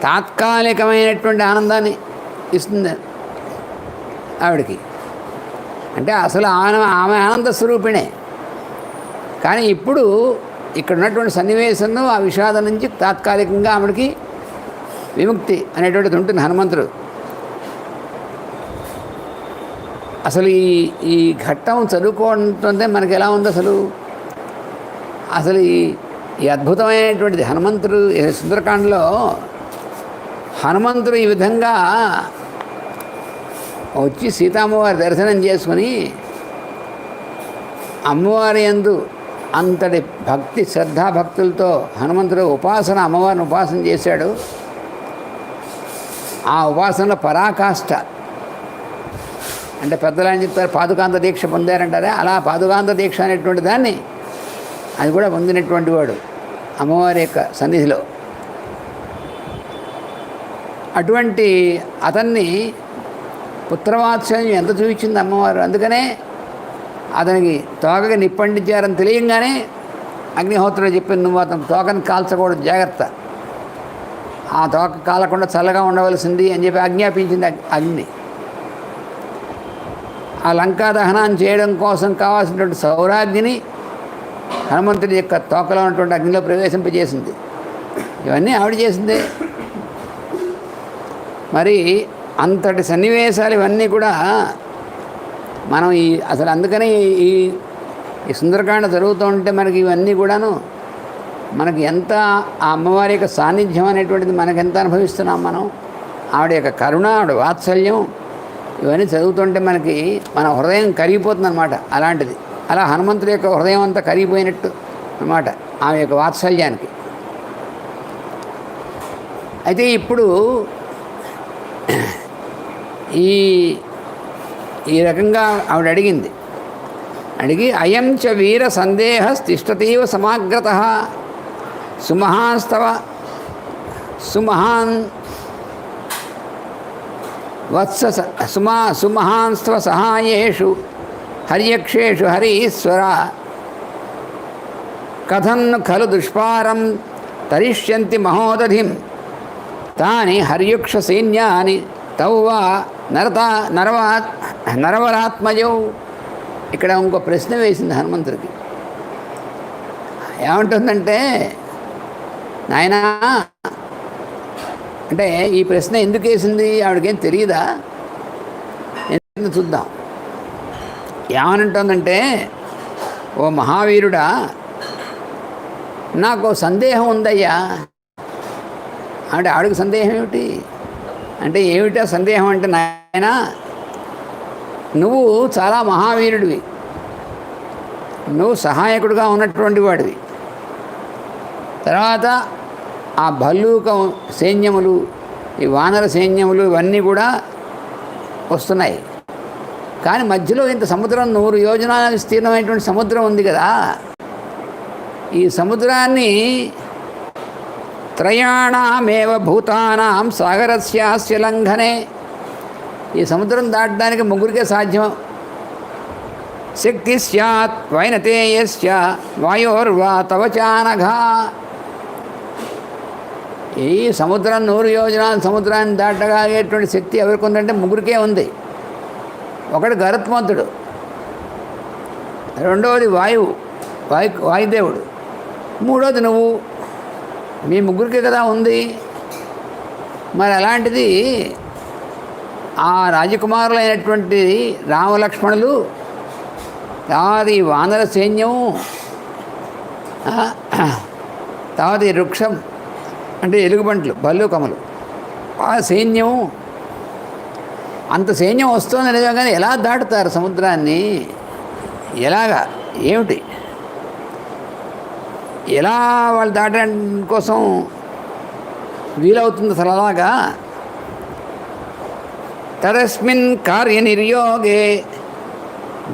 తాత్కాలికమైనటువంటి ఆనందాన్ని ఇస్తుంది ఆవిడకి. అంటే అసలు ఆమె ఆనంద స్వరూపిణే. కానీ ఇప్పుడు ఇక్కడ ఉన్నటువంటి సన్నివేశంలో ఆ విషాదం నుంచి తాత్కాలికంగా ఆవిడకి విముక్తి అనేటువంటిది ఉంటుంది హనుమంతుడు. అసలు ఈ ఘట్టం చదువుకోవడంతో మనకి ఎలా ఉంది అసలు ఈ అద్భుతమైనటువంటిది హనుమంతుడు సుందరకాండలో హనుమంతుడు ఈ విధంగా వచ్చి సీతామ్మవారి దర్శనం చేసుకుని అమ్మవారి యందు అంతటి భక్తి శ్రద్ధాభక్తులతో హనుమంతుడు అమ్మవారిని ఉపాసన చేశాడు. ఆ ఉపాసనలో పరాకాష్ఠ అంటే పెద్దలు అని చెప్తారు, పాదుకాంత దీక్ష పొందారంటారే, అలా పాదుకాంత దీక్ష అనేటువంటి దాన్ని అది కూడా పొందినటువంటి వాడు అమ్మవారి యొక్క సన్నిధిలో. అటువంటి అతన్ని పుత్రవాత్సల్యం ఎంత చూపించింది అమ్మవారు. అందుకనే అతనికి తోకగా నిప్పండించారని తెలియంగానే అగ్నిహోత్రుడు చెప్పింది, నువ్వు అతను తోకని కాల్చకూడదు, జాగ్రత్త, ఆ తోక కాలకుండా చల్లగా ఉండవలసింది అని చెప్పి ఆజ్ఞాపించింది అగ్ని. ఆ లంకా దహనాన్ని చేయడం కోసం కావాల్సినటువంటి సౌరాగ్ని హనుమంతుడి యొక్క తోకలో ఉన్నటువంటి అగ్నిలో ప్రవేశింపజేసింది. ఇవన్నీ ఆవిడ చేసిందే. మరి అంతటి సన్నివేశాలు ఇవన్నీ కూడా మనం అసలు అందుకని ఈ సుందరకాండ జరుగుతూ ఉంటే మనకి ఇవన్నీ కూడాను మనకి ఎంత ఆ అమ్మవారి యొక్క సాన్నిధ్యం అనేటువంటిది మనకు ఎంత అనుభవిస్తున్నాం మనం. ఆవిడ యొక్క కరుణ, ఆవిడ వాత్సల్యం ఇవన్నీ చదువుతుంటే మనకి మన హృదయం కరిగిపోతుంది అనమాట. అలాంటిది అలా హనుమంతుడి యొక్క హృదయం అంతా కరిగిపోయినట్టు అన్నమాట ఆమె యొక్క వాత్సల్యానికి. అయితే ఇప్పుడు ఈ రకంగా ఆవిడ అడిగి అయం చ వీర సందేహ తిష్టతీవ సమాగ్రత సుమహాన్స్వ సహాయేషు హర్యక్షేషు హరీశ్వర కథన్ ఖలు దుష్పారం తరిష్యంతి మహోదధిం తాని హర్యుక్ష సైన్యాని తౌవా నరవరాత్మజౌ. ఇక్కడ ఇంకో ప్రశ్న వేసింది హనుమంతుడికి. ఏమంటుందంటే, నాయనా అంటే ఈ ప్రశ్న ఎందుకు వేసింది ఆవిడకేం తెలియదా? ఎందుకు చూద్దాం. ఏమనంటుందంటే, ఓ మహావీరుడా, నాకు సందేహం ఉందయ్యా. అంటే ఆవిడకి సందేహం ఏమిటి అంటే, ఏమిటా సందేహం అంటే, నాయనా నువ్వు చాలా మహావీరుడివి, నువ్వు సహాయకుడిగా ఉన్నటువంటి వాడివి. తర్వాత ఆ భల్లూక సైన్యములు, ఈ వానర సైన్యములు ఇవన్నీ కూడా వస్తున్నాయి. కానీ మధ్యలో ఇంత సముద్రం 100 యోజనాల విస్తీర్ణమైనటువంటి సముద్రం ఉంది కదా. ఈ సముద్రాన్ని త్రయాణమేవ భూతానాం సాగరస్యాస్య లంఘనే, ఈ సముద్రం దాటడానికి ముగ్గురికే సాధ్యం. శక్తి స్యాత్ వైనతేయస్య వాయోర్వా తవ చానఘా. ఈ సముద్రం 100 యోజనాల సముద్రాన్ని దాటగలిగేటువంటి శక్తి ఎవరికి ఉందంటే ముగ్గురికే ఉంది. ఒకడు గరుత్మంతుడు, రెండవది వాయుదేవుడు, మూడోది నువ్వు. మీ ముగ్గురికే కదా ఉంది. మరి అలాంటిది ఆ రాజకుమారులైనటువంటి రామలక్ష్మణులు, తర్వాత ఈ వానర సైన్యం, తర్వాత ఈ వృక్షం అంటే ఎలుగుబంట్లు, భల్లూకములు, ఆ సైన్యం, అంత సైన్యం వస్తుంది నిజంగానే ఎలా దాటుతారు సముద్రాన్ని? ఎలాగా, ఏమిటి, ఎలా వాళ్ళు దాటడం కోసం వీలవుతుంది అసలు? అలాగా తదస్మిన్ కార్యనిర్యోగే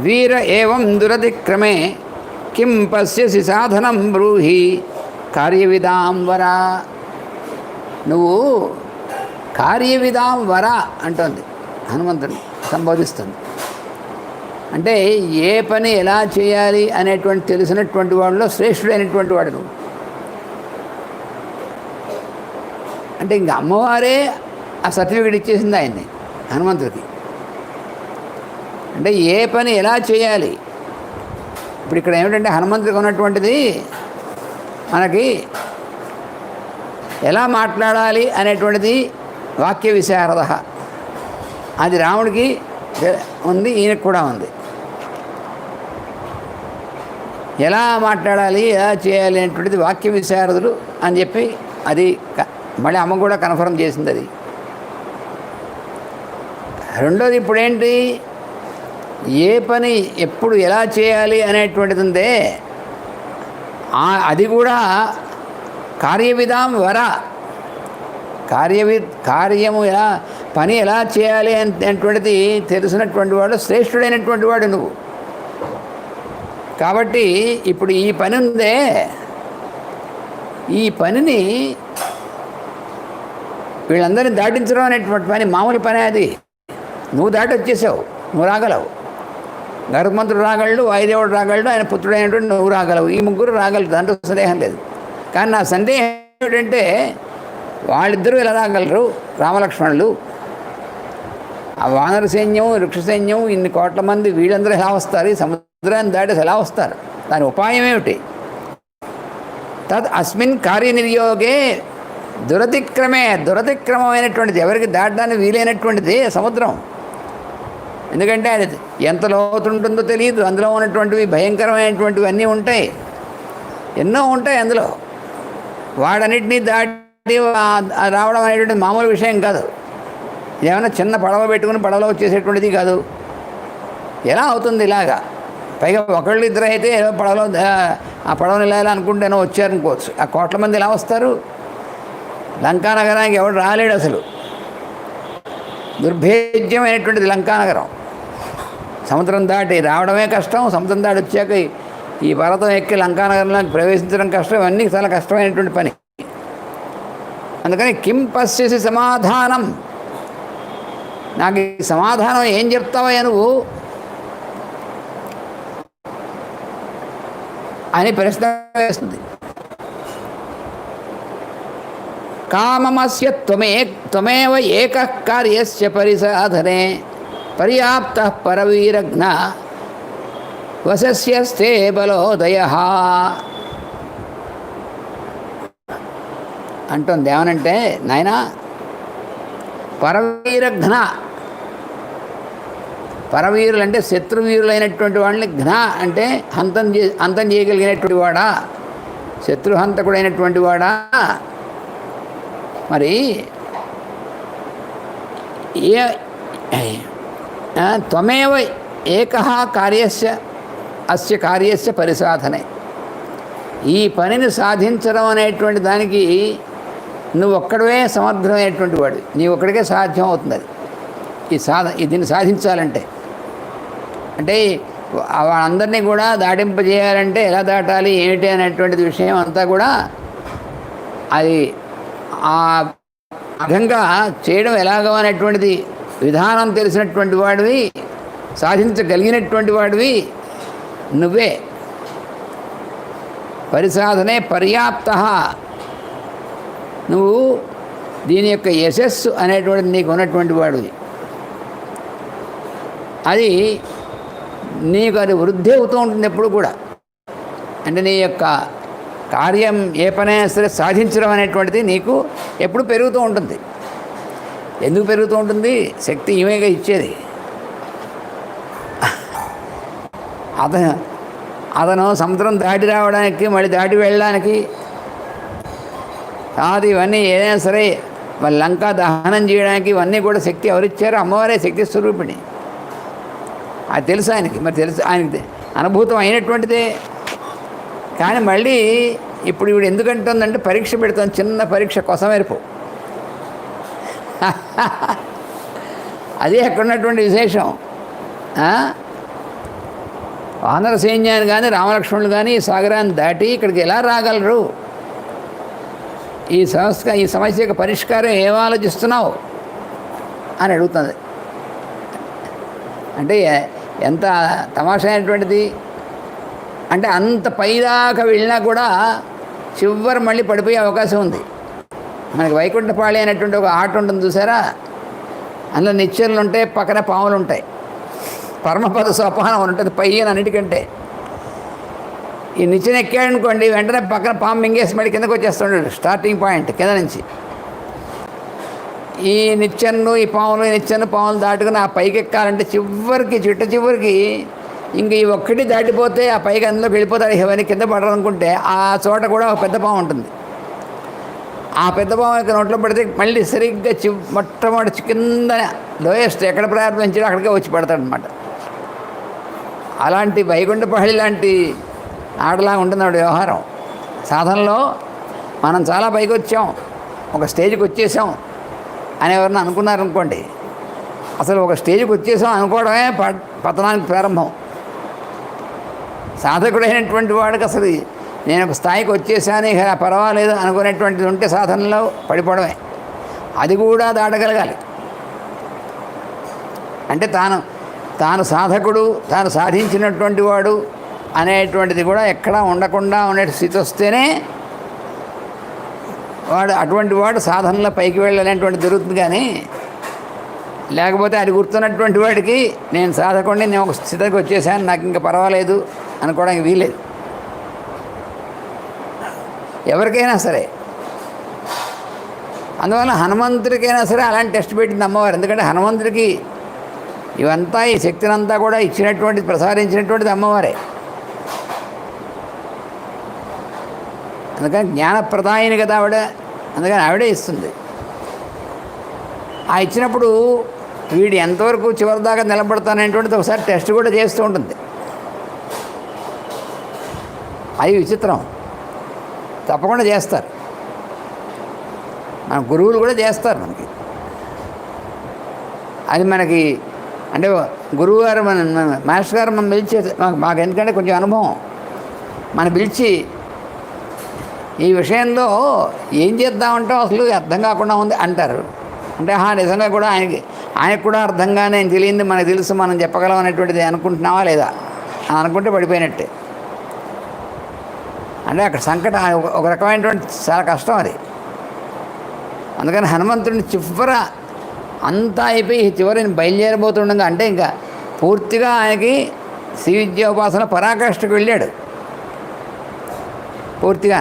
వీర ఏవం దురతిక్రమే కిం పశ్యసి సాధనం బ్రూహి కార్యవిదాం వర. నువ్వు కార్యవిదాం వర అంటుంది హనుమంతుడిని సంబోధిస్తుంది. అంటే ఏ పని ఎలా చేయాలి అనేటువంటి తెలిసినటువంటి వాడిలో శ్రేష్ఠుడైనటువంటి వాడు నువ్వు. అంటే ఇంక అమ్మవారే ఆ సర్టిఫికేట్ ఇచ్చేసింది ఆయన్ని, హనుమంతుడికి. అంటే ఏ పని ఎలా చేయాలి. ఇప్పుడు ఇక్కడ ఏమిటంటే హనుమంతుడికి ఉన్నటువంటిది మనకి ఎలా మాట్లాడాలి అనేటువంటిది వాక్య విశారద, అది రాముడికి ఉంది, ఈయనకు కూడా ఉంది. ఎలా మాట్లాడాలి, ఎలా చేయాలి అనేటువంటిది వాక్య విశారదులు అని చెప్పి అది మళ్ళీ అమ్మ కూడా కన్ఫర్మ్ చేసింది అది. రెండోది ఇప్పుడేంటి, ఏ పని ఎప్పుడు ఎలా చేయాలి అనేటువంటిది ఉందే అది కూడా కార్యవిధాం వర. కార్యము ఎలా, పని ఎలా చేయాలి అనేటువంటిది తెలిసినటువంటి వాడు, శ్రేష్ఠుడైనటువంటి వాడు నువ్వు. కాబట్టి ఇప్పుడు ఈ పని ఉందే, ఈ పనిని వీళ్ళందరినీ దాటించడం అనేటువంటి పని మామూలు పనే. అది నువ్వు దాటి వచ్చేసావు, నువ్వు రాగలవు. గరుత్మంతుడు రాగలడు, వాయుదేవుడు రాగలడు, ఆయన పుత్రుడైనటువంటి నువ్వు రాగలవు. ఈ ముగ్గురు రాగలరు, దాంట్లో సందేహం లేదు. కానీ నా సందేహం ఏమిటంటే వాళ్ళిద్దరూ ఎలా రాగలరు రామలక్ష్మణులు? ఆ వానర సైన్యం, వృక్ష సైన్యం, ఇన్ని కోట్ల మంది వీళ్ళందరూ ఎలా వస్తారు? ఈ సముద్రాన్ని దాటేసి ఎలా వస్తారు? దాని ఉపాయం ఏమిటి? తద్ అస్మిన్ కార్యనిర్యోగే దురతిక్రమమైనటువంటిది, ఎవరికి దాటడానికి వీలైనటువంటిది సముద్రం. ఎందుకంటే అది ఎంత లోతుంటుందో తెలియదు. అందులో ఉన్నటువంటివి భయంకరమైనటువంటివి అన్నీ ఉంటాయి, ఎన్నో ఉంటాయి అందులో. వాడన్నిటినీ దాటి రావడం అనేటువంటి మామూలు విషయం కాదు. ఏమైనా చిన్న పడవ పెట్టుకుని పడవలో వచ్చేసేటువంటిది కాదు. ఎలా అవుతుంది ఇలాగా? పైగా ఒకళ్ళు ఇద్దరు అయితే ఏదో పడవలో ఆ పడవని ఇలా అనుకుంటేనో వచ్చారనుకోవచ్చు. ఆ కోట్ల మంది ఎలా వస్తారు? లంకా నగరానికి ఎవడు రాలేడు అసలు. దుర్భేద్యమైనటువంటిది లంకా నగరం. సముద్రం దాటి రావడమే కష్టం, సముద్రం దాటి వచ్చాక ఈ పర్వతం ఎక్కి లంకా నగరంలోకి ప్రవేశించడం కష్టం. ఇవన్నీ చాలా కష్టమైనటువంటి పని. అందుకని కిం పశ్యసి సమాధానం, నాకు ఈ సమాధానం ఏం చెప్తావయ్యా నువ్వు అని ప్రశ్న వేస్తుంది. కామమస్య త్వమేవ ఏకః కార్యస్య పరిసాధనే పర్యాప్తః పరవీరఘ్న వశస్యస్తే బలోదయః అంటుంది. ఏమనంటే, నాయనా పరవీరఘ్న, పరవీరులు అంటే శత్రువీరులైనటువంటి వాళ్ళని, ఘ్న అంటే అంతం చేయగలిగినటువంటి వాడా, శత్రుహంతకుడైనటువంటి వాడా. మరి త్వమేవ ఏకః కార్యస్య అస్య కార్యస్య పరిసాధనే, ఈ పనిని సాధించడం అనేటువంటి దానికి నువ్వు ఒక్కడవే సమర్థమైనటువంటి వాడు, నీ ఒక్కడికే సాధ్యం అవుతుంది అది. దీన్ని సాధించాలంటే, అంటే వాళ్ళందరినీ కూడా దాటింపజేయాలంటే ఎలా దాటాలి ఏమిటి అనేటువంటిది విషయం అంతా కూడా అది ఆ విధంగా చేయడం ఎలాగో అనేటువంటిది విధానం తెలిసినటువంటి వాడివి, సాధించగలిగినటువంటి వాడివి నువ్వే. పరిసాధనే పర్యాప్త, నువ్వు దీని యొక్క యశస్సు అనేటువంటిది నీకు ఉన్నటువంటి వాడివి. అది నీకు అది వృద్ధి అవుతూ ఉంటుంది ఎప్పుడు కూడా. అంటే నీ యొక్క కార్యం ఏ పనైనా సరే సాధించడం అనేటువంటిది నీకు ఎప్పుడు పెరుగుతూ ఉంటుంది. ఎందుకు పెరుగుతూ ఉంటుంది? శక్తి ఈమెగా ఇచ్చేది. అతను సముద్రం దాటి రావడానికి, మళ్ళీ దాటి వెళ్ళడానికి, కాదు ఇవన్నీ ఏదైనా సరే మరి లంకా దహనం చేయడానికి ఇవన్నీ కూడా శక్తి ఎవరిచ్చారో? అమ్మవారే శక్తి స్వరూపిణి. అది తెలుసు ఆయనకి. మరి తెలుసు, ఆయనకి అనుభూతం అయినటువంటిదే. కానీ మళ్ళీ ఇప్పుడు ఇవిడు ఎందుకంటుందంటే పరీక్ష పెడుతుంది, చిన్న పరీక్ష కొసమెరుపు. అదే అక్కడ ఉన్నటువంటి విశేషం. వానర సైన్యాన్ని కానీ రామలక్ష్మణులు కానీ ఈ సాగరాన్ని దాటి ఇక్కడికి ఎలా రాగలరు? ఈ సమస్య యొక్క పరిష్కారం ఏం ఆలోచిస్తున్నావు అని అడుగుతుంది. అంటే ఎంత తమాషా అయినటువంటిది అంటే, అంత పైదాకా వెళ్ళినా కూడా చివరి మళ్ళీ పడిపోయే అవకాశం ఉంది. మనకి వైకుంఠపాళి అనేటువంటి ఒక ఆట ఉంటుంది చూసారా, అందులో నిచ్చెనలు ఉంటాయి, పక్కన పాములు ఉంటాయి, పరమపద సోపానం ఉంటుంది పైన అన్నిటికంటే. ఈ నిచ్చెన ఎక్కాడనుకోండి, వెంటనే పక్కన పాము మింగేసి మళ్ళీ కిందకు వచ్చేస్తుంటాడు, స్టార్టింగ్ పాయింట్ కింద నుంచి. ఈ నిచ్చెన్ను, ఈ నిచ్చెన్ను పాములు దాటుకుని ఆ పైకి ఎక్కాలంటే చివరికి చివరికి ఇంక ఈ ఒక్కటి దాటిపోతే ఆ పైకి అందులోకి వెళ్ళిపోతాడు. ఇవన్నీ కింద పడరు అనుకుంటే ఆ చోట కూడా ఒక పెద్ద పాము ఉంటుంది. ఆ పెద్ద పాము యొక్క నోట్లో పడితే మళ్ళీ సరిగ్గా మొట్టమొదటి కింద లోయెస్ట్ ఎక్కడ ప్రారంభించాడో అక్కడికే వచ్చి పడతాడనమాట. అలాంటి వైకుంఠపల్లి లాంటి ఆటలా ఉంటుంది వ్యవహారం. సాధనలో మనం చాలా పైకి వచ్చాం, ఒక స్టేజ్కి వచ్చేసాం అని ఎవరన్నా అనుకున్నారనుకోండి, అసలు ఒక స్టేజ్కి వచ్చేసాం అనుకోవడమే పతనానికి ప్రారంభం. సాధకుడైనటువంటి వాడికి అసలు నేను ఒక స్థాయికి వచ్చేసాను ఇక పర్వాలేదు అనుకునేటువంటిది ఉంటే సాధనలో పడిపోవడమే. అది కూడా దాటగలగాలి. అంటే తాను సాధకుడు, తాను సాధించినటువంటి వాడు అనేటువంటిది కూడా ఎక్కడా ఉండకుండా ఉండే స్థితి వస్తేనే అటువంటి వాడు సాధనలో పైకి వెళ్ళాలనేటువంటి జరుగుతుంది. కానీ లేకపోతే అది గుర్తున్నటువంటి వాడికి నేను సాధకుండా నేను ఒక స్థితికి వచ్చేసాను, నాకు ఇంకా పర్వాలేదు అనుకోవడానికి వీలేదు. ఎవరికైనా సరే. అందువల్ల హనుమంతుడికైనా సరే అలాంటి టెస్ట్ పెట్టింది అమ్మవారు. ఎందుకంటే హనుమంతుడికి ఇవంతా ఈ శక్తినంతా కూడా ఇచ్చినటువంటిది, ప్రసాదించినటువంటిది అమ్మవారే. అందుకని జ్ఞానప్రదాయిని కదా ఆవిడ, అందుకని ఆవిడే ఇస్తుంది. ఆ ఇచ్చినప్పుడు వీడు ఎంతవరకు చివరి దాకా నిలబడతాననేటువంటిది ఒకసారి టెస్ట్ కూడా చేస్తూ ఉంటుంది. అది విచిత్రం, తప్పకుండా చేస్తారు. మన గురువులు కూడా చేస్తారు మనకి. అది మనకి అంటే గురువు గారు మన మాస్టర్ గారు మనం పిలిచి మాకు ఎందుకంటే కొంచెం అనుభవం, మనం పిలిచి ఈ విషయంలో ఏం చేద్దామంటే అసలు అర్థం కాకుండా ఉంది అంటారు. అంటే నిజంగా కూడా ఆయనకు కూడా అర్థంగా నేను తెలియంది మనకు తెలుసు, మనం చెప్పగలం అనేటువంటిది అనుకుంటున్నావా లేదా అని అనుకుంటే పడిపోయినట్టే. అంటే అక్కడ సంకట ఒక రకమైనటువంటి చాలా కష్టం అది. అందుకని హనుమంతుడిని చివర అంతా అయిపోయి చివరిని బయలుదేరబోతుండగా, అంటే ఇంకా పూర్తిగా ఆయనకి శ్రీ విద్యోపాసన పరాకాష్ఠకు వెళ్ళాడు పూర్తిగా.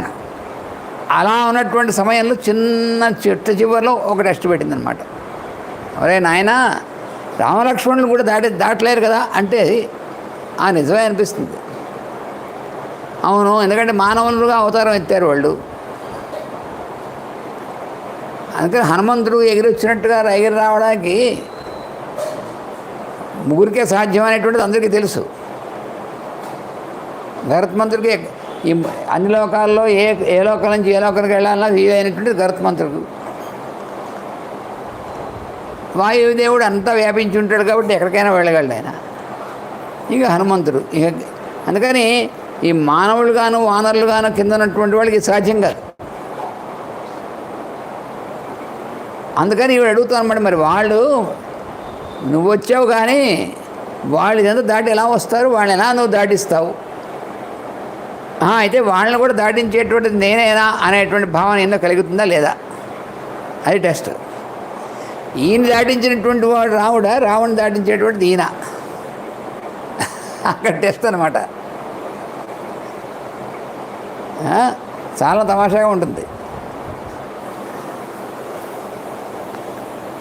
అలా ఉన్నటువంటి సమయంలో చిన్న చెట్టు చివరిలో ఒక టెస్ట్ పెట్టిందనమాట. ఒరే నాయన, రామలక్ష్మణులు కూడా దాటలేరు కదా అంటే నిజమే అనిపిస్తుంది. అవును, ఎందుకంటే మానవులుగా అవతారం ఎత్తారు వాళ్ళు. అందుకని హనుమంతుడు ఎగిరొచ్చినట్టుగా ఎగిరి రావడానికి ముగ్గురికే సాధ్యం అనేటువంటిది అందరికీ తెలుసు. గరుత్మంతుడికి ఈ అన్ని లోకాల్లో ఏ లోకం నుంచి ఏ లోకానికి వెళ్ళాలన్నా వీలైనటువంటిది గరుత్మంతుడు. వాయుదేవుడు అంతా వ్యాపించి ఉంటాడు కాబట్టి ఎక్కడికైనా వెళ్ళగలడు ఆయన. ఇక హనుమంతుడు అందుకని ఈ మానవులుగాను వానరులుగాను కింద ఉన్నటువంటి వాళ్ళకి సాధ్యం కాదు. అందుకని ఇవి అడుగుతానమాట, మరి వాళ్ళు నువ్వు వచ్చావు కానీ వాళ్ళు ఇదంతా దాటి ఎలా వస్తారు, వాళ్ళని ఎలా నువ్వు దాటిస్తావు, అయితే వాళ్ళని కూడా దాటించేటువంటిది నేనేనా అనేటువంటి భావన ఎన్నో కలుగుతుందా లేదా, అది టెస్ట్. ఈయన దాటించినటువంటి వాడు రాముడా, రావణ్ దాటించేటువంటిది ఈయన, అక్కడ టెస్ట్ అనమాట. చాలా తమాషాగా ఉంటుంది.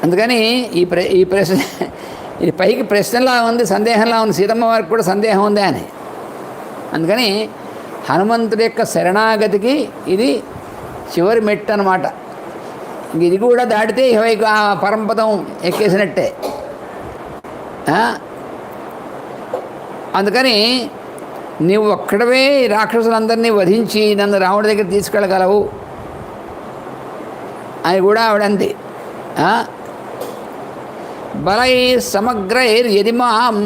అందుకని ఈ ప్రశ్న ఇది పైకి ప్రశ్నలా ఉంది, సందేహంలా ఉంది. సీతమ్మ వారికి కూడా సందేహం ఉంది అని. అందుకని హనుమంతుడి యొక్క శరణాగతికి ఇది చివరి మెట్టు అనమాట. ఇది కూడా దాటితే ఆ పరంపదం ఎక్కేసినట్టే. అందుకని నీవు ఒక్కడవే రాక్షసులందరినీ వధించి నన్ను రాముడి దగ్గర తీసుకెళ్ళగలవు అని కూడా ఆవిడంది. బలై సమగ్రైర్ యదిమాం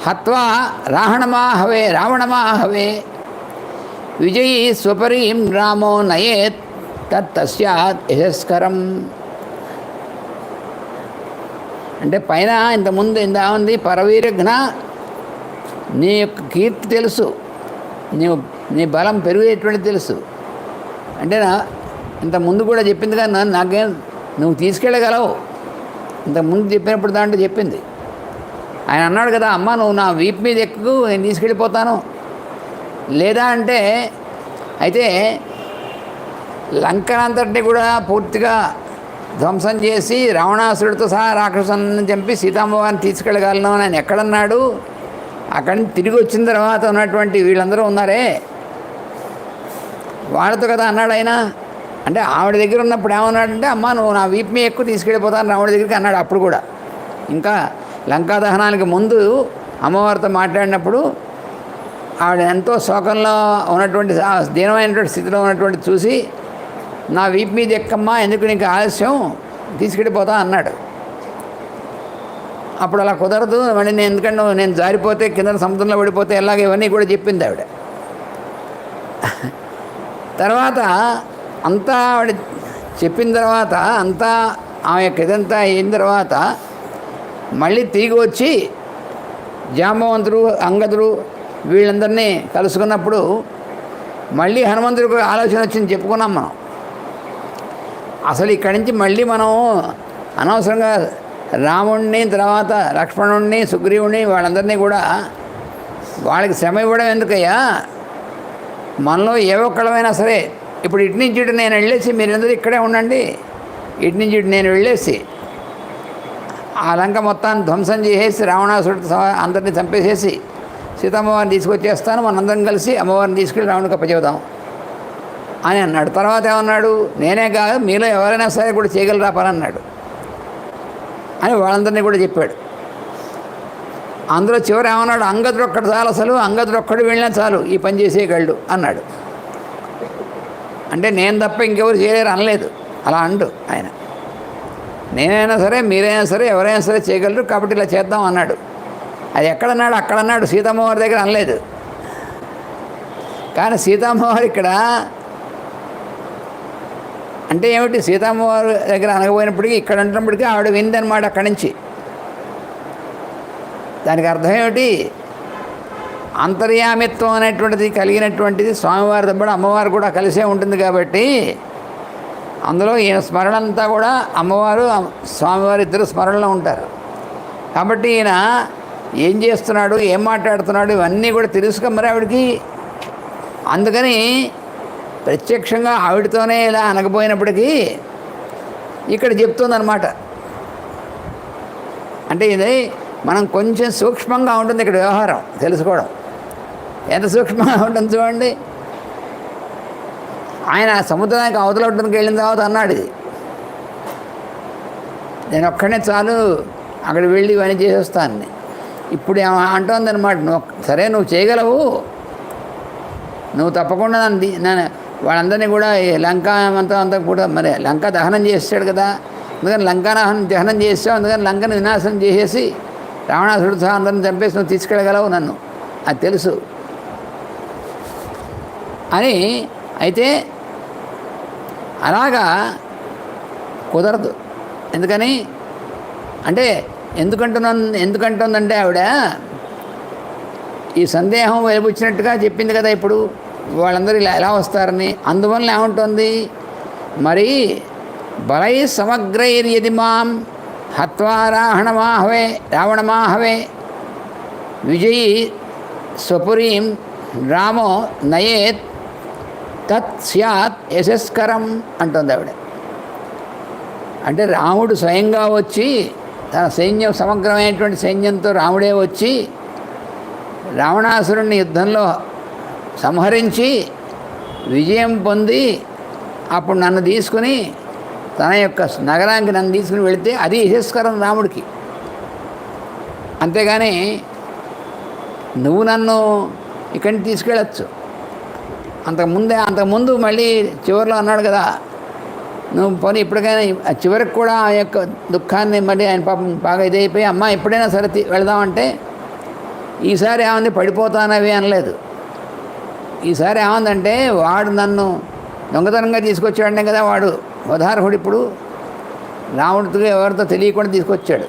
హత్వా రావణమాహవే విజయీ స్వపరీం రామో నయేత్ తస్యాత్ యశస్కరం. అంటే పైన ఇంతకుముందు ఉంది పరవీరఘ్న, నీ యొక్క కీర్తి తెలుసు, నీ బలం పెరిగేటువంటిది తెలుసు. అంటే ఇంతకుముందు కూడా చెప్పింది కానీ నాకేం నువ్వు తీసుకెళ్ళగలవు, ఇంతకుముందు చెప్పినప్పుడు దాంట్లో చెప్పింది. ఆయన అన్నాడు కదా, అమ్మ నువ్వు నా వీపు మీద ఎక్కువ నేను తీసుకెళ్ళిపోతాను, లేదా అంటే అయితే లంకనంతటిని కూడా పూర్తిగా ధ్వంసం చేసి రావణాసురుడితో సహా రాక్షసుని చంపి సీతామ్మవారిని తీసుకెళ్ళగలను అని ఆయన ఎక్కడన్నాడు. అక్కడి నుంచి తిరిగి వచ్చిన తర్వాత ఉన్నటువంటి వీళ్ళందరూ ఉన్నారే వాళ్ళతో కదా అన్నాడు ఆయన. అంటే ఆవిడ దగ్గర ఉన్నప్పుడు ఏమన్నాడంటే, అమ్మ నువ్వు నా వీపు మీద ఎక్కువ తీసుకెళ్ళిపోతాను రాముడి దగ్గరికి అన్నాడు. అప్పుడు కూడా ఇంకా లంకా దహనానికి ముందు అమ్మవారితో మాట్లాడినప్పుడు ఆవిడ ఎంతో శోకంలో ఉన్నటువంటి దీనమైనటువంటి స్థితిలో ఉన్నటువంటి చూసి నా వీపు మీద ఎక్కమ్మా, ఎందుకు నీకు ఆలస్యం, తీసుకెళ్ళిపోతా అన్నాడు. అప్పుడు అలా కుదరదు మళ్ళీ నేను, ఎందుకంటే నేను జారిపోతే కింద సముద్రంలో పడిపోతే ఎలాగ ఇవన్నీ కూడా చెప్పింది ఆవిడ. తర్వాత అంతా ఆవిడ చెప్పిన తర్వాత అంతా ఆమె యొక్క ఇదంతా అయిన తర్వాత మళ్ళీ తిరిగి వచ్చి జాంబవంతుడు అంగదుడు వీళ్ళందరినీ కలుసుకున్నప్పుడు మళ్ళీ హనుమంతుడికి ఆలోచన వచ్చింది చెప్పుకున్నాం మనం. అసలు ఇక్కడి నుంచి మళ్ళీ మనం అనవసరంగా రాముడిని తర్వాత లక్ష్మణుడిని సుగ్రీవుడిని వాళ్ళందరినీ కూడా వాళ్ళకి శ్రమ ఇవ్వడం ఎందుకయ్యా, మనలో ఏ ఒక్కళ్ళమైనా సరే ఇప్పుడు ఇటు నుంచి ఇటు నేను వెళ్ళేసి మీరందరూ ఇక్కడే ఉండండి, ఇటు నుంచి ఇటు నేను వెళ్ళేసి ఆ లంక మొత్తాన్ని ధ్వంసం చేసేసి రావణాసురుడు అందరినీ చంపేసేసి సీతమ్మవారిని తీసుకొచ్చేస్తాను, మనందరం కలిసి అమ్మవారిని తీసుకెళ్ళి రావణుడికి అప్పచెబుదాం అని అన్నాడు. తర్వాత ఏమన్నాడు, నేనే కాదు మీలో ఎవరైనా సరే కూడా చేయగలరా పని అన్నాడు అని వాళ్ళందరినీ కూడా చెప్పాడు. అందులో చివరి ఏమన్నాడు, అంగదుడు ఒక్కడు చాలు, అసలు అంగదుడు ఒక్కడు వెళ్ళినా చాలు ఈ పని చేసేయగలడు అన్నాడు. అంటే నేను తప్ప ఇంకెవరు చేయలేరు అనలేదు, అలా అండు ఆయన. నేనైనా సరే మీరైనా సరే ఎవరైనా సరే చేయగలరు కాబట్టి ఇలా చేద్దాం అన్నాడు. అది ఎక్కడన్నాడు, అక్కడన్నాడు, సీతమ్మవారి దగ్గర అనలేదు. కానీ సీతమ్మవారు ఇక్కడ అంటే ఏమిటి, సీతమ్మవారి దగ్గర అనకపోయినప్పటికీ ఇక్కడ అంటున్నప్పటికీ ఆవిడ విందనమాట అక్కడి నుంచి. దానికి అర్థం ఏమిటి, అంతర్యామిత్వం అనేటువంటిది కలిగినటువంటిది స్వామివారి తప్ప అమ్మవారు కూడా కలిసే ఉంటుంది కాబట్టి అందులో ఈయన స్మరణ అంతా కూడా అమ్మవారు స్వామివారు ఇద్దరు స్మరణలో ఉంటారు. కాబట్టి ఈయన ఏం చేస్తున్నాడు, ఏం మాట్లాడుతున్నాడు ఇవన్నీ కూడా తెలుసుక మరి ఆవిడికి. అందుకని ప్రత్యక్షంగా ఆవిడతోనే ఇలా అనకపోయినప్పటికీ ఇక్కడ చెప్తుందన్నమాట. అంటే ఇది మనం కొంచెం సూక్ష్మంగా ఉంటుంది ఇక్కడ వ్యవహారం తెలుసుకోవడం. ఎంత సూక్ష్మంగా ఉంటుంది చూడండి. ఆయన సముద్రానికి అవతల ఒడ్డునికి వెళ్ళిన తర్వాత అన్నాడు, ఇది నేను ఒక్కడే చాలు అక్కడ వెళ్ళి ఇవన్నీ చేసేస్తాను. ఇప్పుడు అంటోందనమాట, సరే నువ్వు చేయగలవు, నువ్వు తప్పకుండా నన్ను వాళ్ళందరినీ కూడా లంక అంతా కూడా మరి లంక దహనం చేసాడు కదా, అందుకని లంకా దహనం చేసావు, అందుకని లంకను వినాశనం చేసేసి రావణాసురుడు సహా అందరిని చంపేసి నువ్వు తీసుకెళ్ళగలవు నన్ను, అది తెలుసు అని. అయితే అలాగా కుదరదు. ఎందుకని అంటే ఎందుకంటుందంటే ఆవిడ ఈ సందేహం వెలిబుచ్చినట్టుగా చెప్పింది కదా ఇప్పుడు వాళ్ళందరూ ఇలా ఎలా వస్తారని. అందువల్ల ఏముంటుంది మరి, బలై సమగ్రైర్యది మాం హత్వా రావణమాహవే విజయీ స్వపురీం రామో నయేత్ తత్ స్యాత్ యశస్కరం అంటుంది ఆవిడ. అంటే రాముడు స్వయంగా వచ్చి తన సైన్యం సమగ్రమైనటువంటి సైన్యంతో రాముడే వచ్చి రావణాసురుణ్ణి యుద్ధంలో సంహరించి విజయం పొంది అప్పుడు నన్ను తీసుకుని తన యొక్క నగరానికి నన్ను తీసుకుని వెళితే అది యశస్కరం రాముడికి. అంతేగాని నువ్వు నన్ను ఇక్కడిని తీసుకెళ్ళచ్చు. అంతకుముందు మళ్ళీ చివరిలో అన్నాడు కదా, నువ్వు పోనీ ఇప్పటికైనా చివరికి కూడా ఆ యొక్క దుఃఖాన్ని మళ్ళీ ఆయన పాపం బాగా ఇదైపోయి అమ్మ ఎప్పుడైనా సరే వెళదామంటే ఈసారి ఏమంది పడిపోతానవి అనలేదు. ఈసారి ఏమందంటే వాడు నన్ను దొంగతనంగా తీసుకొచ్చాడనే కదా వాడు వధార్హుడు. ఇప్పుడు రాముడితో ఎవరితో తెలియకుండా తీసుకొచ్చాడు.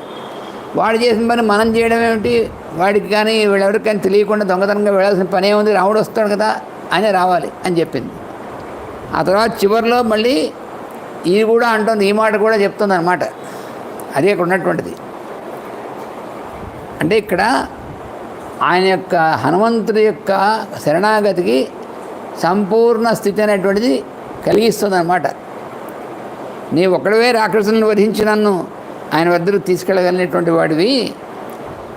వాడు చేసిన పని మనం చేయడం ఏమిటి, వాడికి కానీ వీళ్ళెవరికి కానీ తెలియకుండా దొంగతనంగా వెళ్ళాల్సిన పని ఏముంది, రాముడు వస్తాడు కదా ఆయనే రావాలి అని చెప్పింది. ఆ తర్వాత చివరిలో మళ్ళీ ఇది కూడా అంటుంది, ఈ మాట కూడా చెప్తుంది అన్నమాట. అదే ఇక్కడ ఉన్నటువంటిది. అంటే ఇక్కడ ఆయన యొక్క హనుమంతుడి యొక్క శరణాగతికి సంపూర్ణ స్థితి అనేటువంటిది కలిగిస్తుంది అన్నమాట. నీ ఒక్కడవే రాక్షసులను వధించి నన్ను ఆయన వద్దకు తీసుకెళ్ళగలిగినటువంటి వాడివి,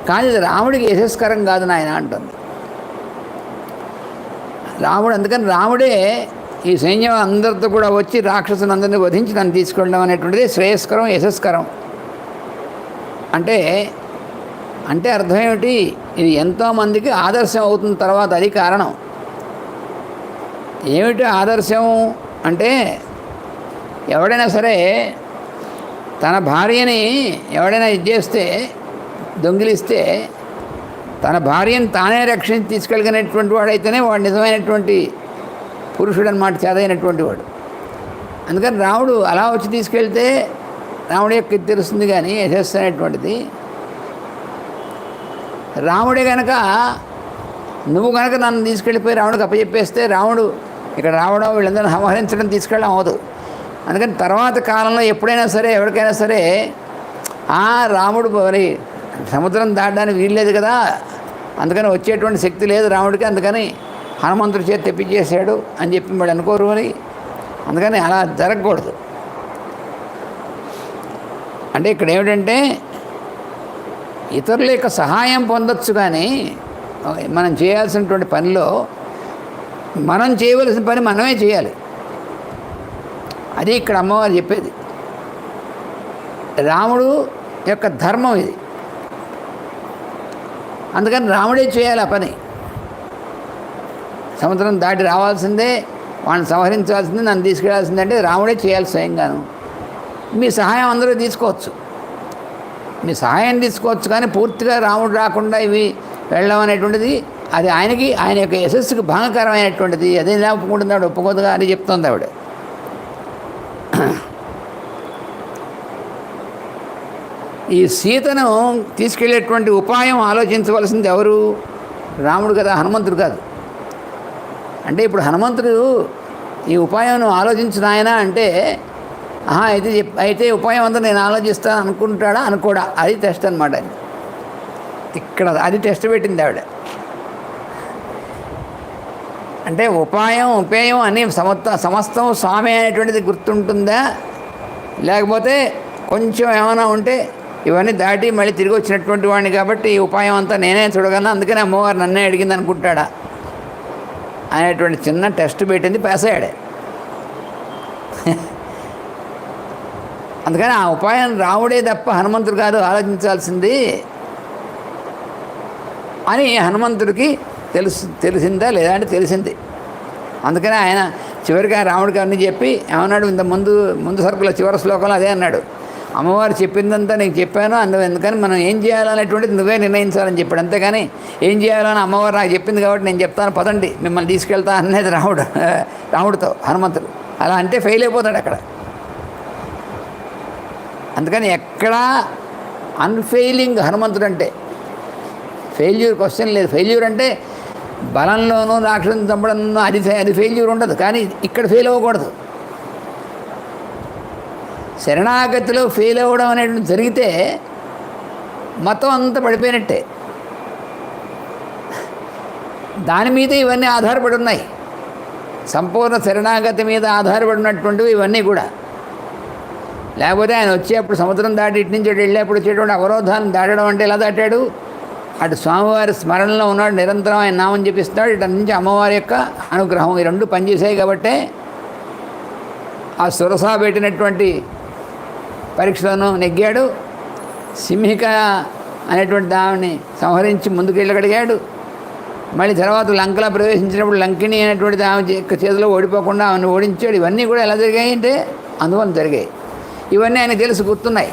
కానీ ఇది రాముడికి యశస్కరం కాదు నాయన అంటుంది రాముడు. అందుకని రాముడే ఈ సైన్యం అందరితో కూడా వచ్చి రాక్షసుని అందరినీ వధించి నన్ను తీసుకెళ్ళడం అనేటువంటిది శ్రేయస్కరం, యశస్కరం. అంటే అర్థం ఏమిటి, ఇది ఎంతోమందికి ఆదర్శం అవుతున్న తర్వాత అది కారణం. ఏమిటి ఆదర్శం అంటే, ఎవడైనా సరే తన భార్యని ఎవడైనా ఇది చేస్తే, దొంగిలిస్తే తన భార్యను తానే రక్షించి తీసుకెళ్ళగలిగినటువంటి వాడైతేనే వాడు నిజమైనటువంటి పురుషుడు అన్నమాట, చేదైనటువంటి వాడు. అందుకని రాముడు అలా వచ్చి తీసుకెళ్తే రాముడి యొక్క ఇది తెలుస్తుంది. కానీ యశస్సు అనేటువంటిది రాముడే కనుక, నువ్వు కనుక నన్ను తీసుకెళ్ళిపోయి రాముడికి అప్పచెప్పేస్తే రాముడు ఇక్కడ రావడం వీళ్ళందరినీ సంహరించడం తీసుకెళ్ళడం అవ్వదు. అందుకని తర్వాత కాలంలో ఎప్పుడైనా సరే ఎవరికైనా సరే రాముడు మరి సముద్రం దాటడానికి వీల్లేదు కదా, అందుకని వచ్చేటువంటి శక్తి లేదు రాముడికి, అందుకని హనుమంతుడి చేతి తెప్పించేసాడు అని చెప్పి వాళ్ళు అనుకోరు అని. అందుకని అలా జరగకూడదు. అంటే ఇక్కడ ఏమిటంటే ఇతరుల యొక్క సహాయం పొందొచ్చు, కానీ మనం చేయాల్సినటువంటి పనిలో మనం చేయవలసిన పని మనమే చేయాలి. అది ఇక్కడ అమ్మవారు చెప్పేది. రాముడు యొక్క ధర్మం ఇది. అందుకని రాముడే చేయాలి ఆ పని. సముద్రం దాటి రావాల్సిందే, వాళ్ళని సంహరించాల్సిందే, నన్ను తీసుకెళ్లాల్సిందే అంటే రాముడే చేయాలి స్వయంగాను. మీ సహాయం అందరూ తీసుకోవచ్చు, మీ సహాయం తీసుకోవచ్చు, కానీ పూర్తిగా రాముడు రాకుండా ఇవి వెళ్ళడం అనేటువంటిది అది ఆయన యొక్క యశస్సుకు భంగకరమైనటువంటిది. అదే ఇలా ఒప్పుకుంటున్నాడు, ఒప్పుకోదుగా అని చెప్తుంది ఆవిడ. ఈ సీతను తీసుకెళ్లేటువంటి ఉపాయం ఆలోచించవలసింది ఎవరు? రాముడు కదా, హనుమంతుడు కాదు. అంటే ఇప్పుడు హనుమంతుడు ఈ ఉపాయం ఆలోచించిన ఆయన అంటే అయితే ఉపాయం అంతా నేను ఆలోచిస్తాను అనుకుంటాడా అనుకోడా, అది టెస్ట్ అనమాట. ఇక్కడ అది టెస్ట్ పెట్టింది ఆవిడ. అంటే ఉపేయం అని సమస్తం స్వామి అనేటువంటిది గుర్తుంటుందా, లేకపోతే కొంచెం ఏమైనా ఉంటే ఇవన్నీ దాటి మళ్ళీ తిరిగి వచ్చినటువంటి వాడిని కాబట్టి ఈ ఉపాయం అంతా నేనే చూడగలను, అందుకని అమ్మవారు నన్నే అడిగింది అనుకుంటాడా అనేటువంటి చిన్న టెస్ట్ పెట్టింది, పాస్ అయ్యాడే. అందుకని ఆ ఉపాయం రాముడే తప్ప హనుమంతుడు కాదు ఆలోచించాల్సింది అని హనుమంతుడికి తెలిసిందా లేదా అంటే తెలిసింది. అందుకని ఆయన చివరికి రాముడికి అన్నీ చెప్పి ఏమన్నాడు, ఇంత ముందు సరుకుల చివరి శ్లోకంలో అదే అన్నాడు, అమ్మవారు చెప్పిందంతా నీకు చెప్పాను, అందుకని మనం ఏం చేయాలనేటువంటిది నువ్వే నిర్ణయించాలని చెప్పాడు. అంతేగాని ఏం చేయాలని అమ్మవారు నాకు చెప్పింది కాబట్టి నేను చెప్తాను పదండి మిమ్మల్ని తీసుకెళ్తా అనేది రాముడితో హనుమంతుడు. అలా అంటే ఫెయిల్ అయిపోతాడు అక్కడ. అందుకని ఎక్కడా అన్ఫెయిలింగ్ హనుమంతుడు అంటే ఫెయిల్యూర్ క్వశ్చన్ లేదు. ఫెయిల్యూర్ అంటే బలంలోనూ రాక్షసుని చంపడంలో అది ఫెయిల్యూర్ ఉండదు, కానీ ఇక్కడ ఫెయిల్ అవ్వకూడదు. శరణాగతిలో ఫెయిల్ అవ్వడం అనేది జరిగితే మొత్తం అంతా పడిపోయినట్టే. దాని మీద ఇవన్నీ ఆధారపడి ఉన్నాయి. సంపూర్ణ శరణాగతి మీద ఆధారపడినటువంటివి ఇవన్నీ కూడా. లేకపోతే ఆయన వచ్చేప్పుడు సముద్రం దాటి ఇటు నుంచి వెళ్ళేప్పుడు వచ్చేటువంటి అవరోధాలను దాటడం అంటే ఎలా దాటాడు? అటు స్వామివారి స్మరణలో ఉన్నాడు, నిరంతరం ఆయన నామం జపిస్తున్నాడు, ఇటు నుంచి అమ్మవారి యొక్క అనుగ్రహం, ఈ రెండు పనిచేసాయి కాబట్టే ఆ సురస పెట్టినటువంటి పరీక్షలను నెగ్గాడు. సింహిక అనేటువంటి దాన్ని సంహరించి ముందుకెళ్ళగలిగాడు. మళ్ళీ తర్వాత లంకలో ప్రవేశించినప్పుడు లంకిణి అనేటువంటిది ఆమె చేతిలో ఓడిపోకుండా ఆమెను ఓడించాడు. ఇవన్నీ కూడా ఎలా జరిగాయి అంటే అందువల్ల జరిగాయి. ఇవన్నీ ఆయన తెలుసు, గుర్తున్నాయి.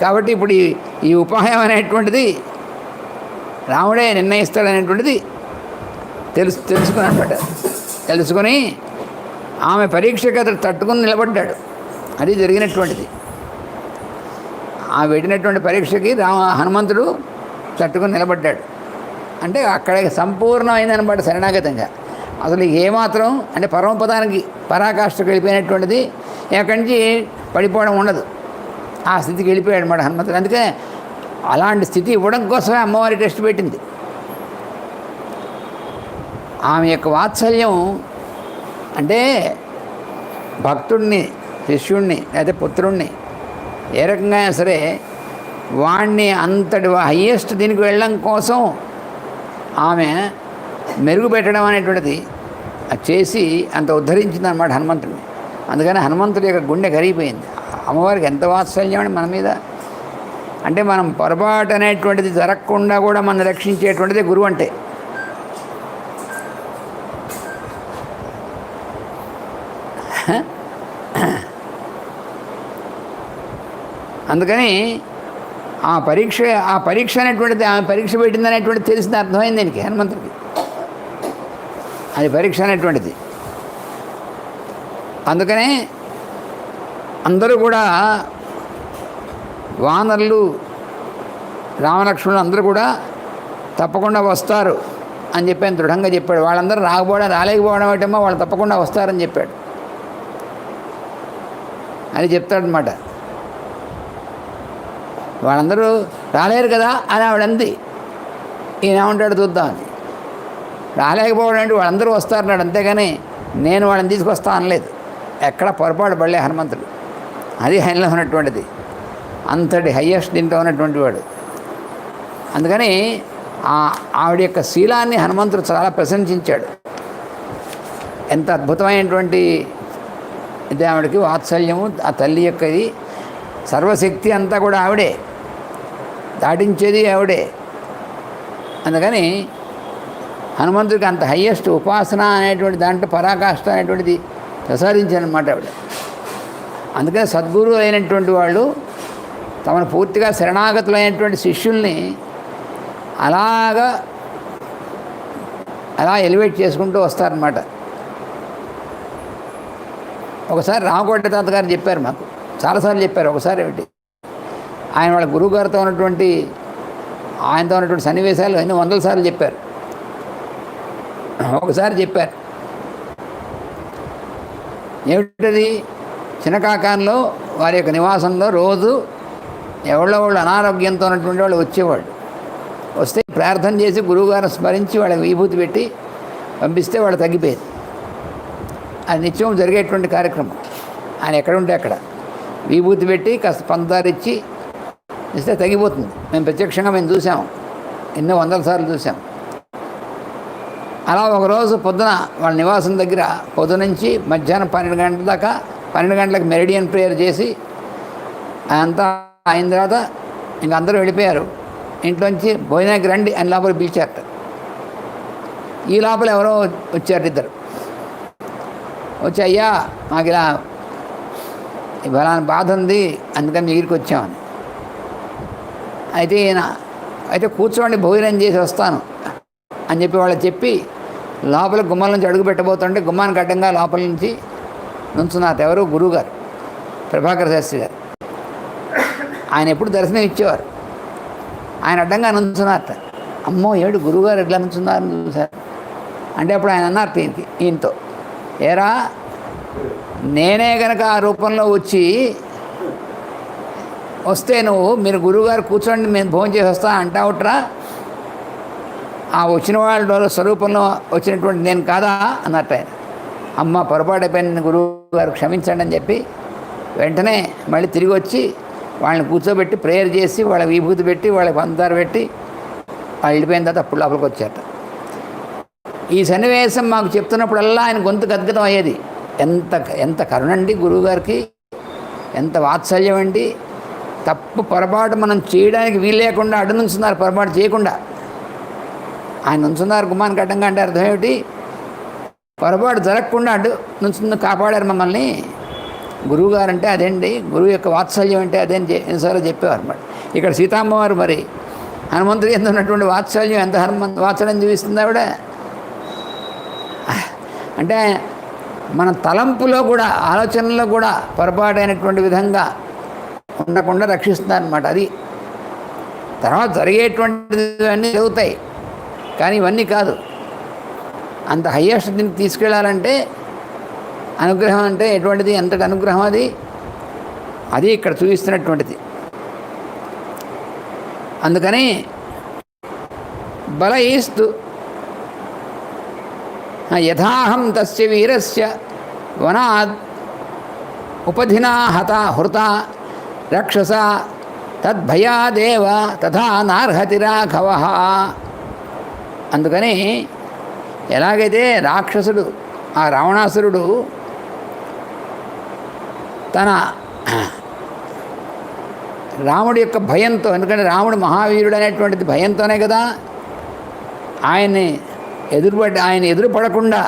కాబట్టి ఇప్పుడు ఈ ఉపాయం అనేటువంటిది రాముడే నిర్ణయిస్తాడనేటువంటిది తెలుసుకున్నమాట. తెలుసుకొని ఆమె పరీక్షకు అతడు తట్టుకుని నిలబడ్డాడు. అది జరిగినటువంటిది. ఆ పెట్టినటువంటి పరీక్షకి హనుమంతుడు తట్టుకుని నిలబడ్డాడు. అంటే అక్కడ సంపూర్ణమైందనమాట శరణాగతంగా. అసలు ఏమాత్రం అంటే పరమపదానికి పరాకాష్ఠకు వెళ్ళిపోయినటువంటిది, ఎక్కడి నుంచి పడిపోవడం ఉండదు. ఆ స్థితికి వెళ్ళిపోయాడు అన్నమాట హనుమంతుడు. అందుకే అలాంటి స్థితి ఇవ్వడం కోసమే అమ్మవారి టెస్ట్ పెట్టింది. ఆమె యొక్క వాత్సల్యం అంటే భక్తుడిని, శిష్యుణ్ణి లేదా పుత్రుణ్ణి ఏ రకంగా అయినా సరే వాణ్ణి అంతటి హయ్యెస్ట్ దీనికి వెళ్ళడం కోసం ఆమె మెరుగుపెట్టడం అనేటువంటిది చేసి అంత ఉద్ధరించిందన్నమాట హనుమంతుడిని. అందుకని హనుమంతుడి యొక్క గుండె కరిగిపోయింది. అమ్మవారికి ఎంత వాత్సల్యం అండి మన మీద. అంటే మనం పొరపాటు అనేటువంటిది జరగకుండా కూడా మనం రక్షించేటువంటిది గురువు అంటే. అందుకని ఆ పరీక్ష అనేటువంటిది ఆమె పరీక్ష పెట్టింది అనేటువంటిది తెలిసింది, అర్థమైంది దీనికి హనుమంతుడికి. అది పరీక్ష అనేటువంటిది. అందుకనే అందరూ కూడా వానరులు, రామలక్ష్మణులు అందరూ కూడా తప్పకుండా వస్తారు అని చెప్పి ఆయన దృఢంగా చెప్పాడు. వాళ్ళందరూ రాలేకపోవడం ఏటమ్మో వాళ్ళు తప్పకుండా వస్తారని చెప్పాడు. అని చెప్తాడనమాట. వాళ్ళందరూ రాలేరు కదా అని ఆవిడంది. ఈయన ఏమంటాడు చూద్దామని. రాలేకపోవడం అంటే వాళ్ళందరూ వస్తారన్నాడు, అంతేగాని నేను వాళ్ళని తీసుకొస్తా అనలేదు. ఎక్కడ పొరపాటు పడలే హనుమంతుడు. అది ఆయనలో ఉన్నటువంటిది. అంతటి హయ్యెస్ట్ దీంట్లో ఉన్నటువంటి వాడు. అందుకని ఆవిడ యొక్క శీలాన్ని హనుమంతుడు చాలా ప్రశంసించాడు. ఎంత అద్భుతమైనటువంటి ఇది ఆవిడకి వాత్సల్యము, ఆ తల్లి యొక్క ఇది సర్వశక్తి అంతా కూడా ఆవిడే, దాటించేది ఆవిడే. అందుకని హనుమంతుడికి అంత హయ్యెస్ట్ ఉపాసన అనేటువంటి దాంట్లో పరాకాష్ఠ అనేటువంటిది ప్రసాదించారనమాట ఆవిడ. అందుకని సద్గురు అయినటువంటి వాళ్ళు తమను పూర్తిగా శరణాగతులైనటువంటి శిష్యుల్ని అలా ఎలివేట్ చేసుకుంటూ వస్తారనమాట. ఒకసారి రామకోట తాతగారు చెప్పారు, మాకు చాలాసార్లు చెప్పారు. ఒకసారి ఏమిటి, ఆయన వాళ్ళ గురువుగారితో ఆయనతో ఉన్నటువంటి సన్నివేశాలు ఎన్నో వందల సార్లు చెప్పారు. ఒకసారి చెప్పారు, ఏమిటది, చిన్నకాకాంలో వారి యొక్క నివాసంలో రోజు ఎవరో వాళ్ళు అనారోగ్యంతో ఉన్నటువంటి వాళ్ళు వచ్చేవాళ్ళు. వస్తే ప్రార్థన చేసి గురువుగారిని స్మరించి వాళ్ళకి విభూతి పెట్టి పంపిస్తే వాళ్ళు తగ్గిపోయేది. అది నిత్యం జరిగేటువంటి కార్యక్రమం. ఆయన ఎక్కడుంటే అక్కడ విభూతి పెట్టి కాస్త పంచదారిచ్చి ఇస్తే తగ్గిపోతుంది. మేము ప్రత్యక్షంగా చూసాం, ఎన్నో వందల సార్లు చూసాం. అలా ఒకరోజు పొద్దున వాళ్ళ నివాసం దగ్గర పొద్దునుంచి మధ్యాహ్నం 12 గంటల దాకా, 12 గంటలకు మెరిడియన్ ప్రేయర్ చేసి అంతా అయిన తర్వాత ఇంక అందరూ వెళ్ళిపోయారు. ఇంట్లోంచి భోజనానికి రండి అని లోపల పిలిచారట. ఈ లోపల ఎవరో వచ్చారు, ఇద్దరు వచ్చి, అయ్యా మాకు ఇలా ఇవాళ బాధ ఉంది, అందుకని మీ దగ్గరికి వచ్చామని. అయితే కూర్చోండి, భోజనం చేసి వస్తాను అని చెప్పి వాళ్ళకి చెప్పి లోపల గుమ్మల నుంచి అడుగు పెట్టబోతుంటే గుమ్మానికి అడ్డంగా లోపల నుంచి నుంచున్నారు ఎవరు, గురువుగారు ప్రభాకర శాస్త్రి గారు. ఆయన ఎప్పుడు దర్శనం ఇచ్చేవారు. ఆయన అడ్డంగా నుంచున్నారట. అమ్మో ఏడు గురువుగారు ఎట్లా నుంచున్నారు సార్ అంటే అప్పుడు ఆయన అన్నారు ఈయనతో, ఏరా నేనే కనుక ఆ రూపంలో వస్తే మీరు గురువుగారు కూర్చోండి మేము భోజనం చేసి వస్తా అంటావుట్రా, ఆ వచ్చిన వాళ్ళ స్వరూపంలో వచ్చినటువంటి నేను కాదా అన్నట్టు ఆయన. అమ్మ పొరపాటు అయిపోయిన గురువుగారు క్షమించండి అని చెప్పి వెంటనే మళ్ళీ తిరిగి వచ్చి వాళ్ళని కూర్చోబెట్టి ప్రేయర్ చేసి వాళ్ళ విభూతి పెట్టి వాళ్ళకి పందారు పెట్టి వాళ్ళు వెళ్ళిపోయిన తర్వాత అప్పుడు లోపలికి వచ్చారట. ఈ సన్నివేశం మాకు చెప్తున్నప్పుడల్లా ఆయన గొంతు గద్గతం అయ్యేది. ఎంత కరుణండి గురువుగారికి, ఎంత వాత్సల్యం అండి. తప్పు పొరపాటు మనం చేయడానికి వీలు లేకుండా అడ్డు నుంచున్నారు, పొరపాటు చేయకుండా ఆయన నుంచున్నారు గుమ్మానికి అడ్డంగా. అంటే అర్థం ఏమిటి, పొరపాటు జరగకుండా అడ్డు నుంచుని కాపాడారు మమ్మల్ని. గురువుగారు అంటే అదేండి, గురువు యొక్క వాత్సల్యం అంటే అదేం ఎన్నిసార్లు చెప్పేవారు అన్నమాట. ఇక్కడ సీతమ్మవారు మరి హనుమంతుడి ఎంత ఉన్నటువంటి వాత్సల్యం, ఎంత వాత్సల్యం చూపిస్తుంది ఆవిడ. అంటే మన తలంపులో కూడా, ఆలోచనలో కూడా పొరపాటైనటువంటి విధంగా ఉండకుండా రక్షిస్తున్నారన్నమాట. అది తర్వాత జరిగేటువంటివన్నీ జరుగుతాయి, కానీ ఇవన్నీ కాదు. అంత హయ్యెస్ట్ దీనికి తీసుకెళ్ళాలంటే అనుగ్రహం అంటే ఎటువంటిది, ఎంతటి అనుగ్రహం అది ఇక్కడ చూపిస్తున్నటువంటిది. అందుకని బలయిస్తు యథాహం తస్య వీరస్య వనాద్ ఉపధినా హృత రక్షస తద్భయాదేవ తథా నార్హతి రాఘవ. అందుకని ఎలాగైతే రాక్షసుడు ఆ రావణాసురుడు తన రాముడి యొక్క భయంతో, ఎందుకంటే రాముడు మహావీరుడు అనేటువంటిది భయంతోనే కదా ఆయన ఎదురుపడకుండా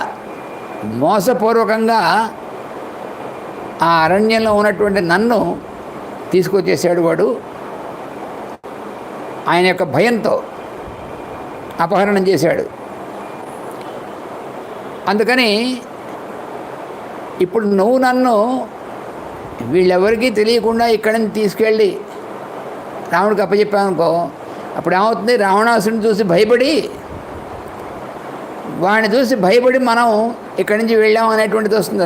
మోసపూర్వకంగా ఆ అరణ్యంలో ఉన్నటువంటి నన్ను తీసుకొచ్చేసాడు వాడు. ఆయన యొక్క భయంతో అపహరణం చేశాడు. అందుకని ఇప్పుడు నువ్వు నన్ను వీళ్ళెవరికీ తెలియకుండా ఇక్కడి నుంచి తీసుకెళ్ళి రాముడికి అప్పచెప్పామనుకో, అప్పుడు ఏమవుతుంది, రావణాసురుని చూసి భయపడి, వాడిని చూసి భయపడి మనం ఇక్కడి నుంచి వెళ్ళాం అనేటువంటిది వస్తుంది.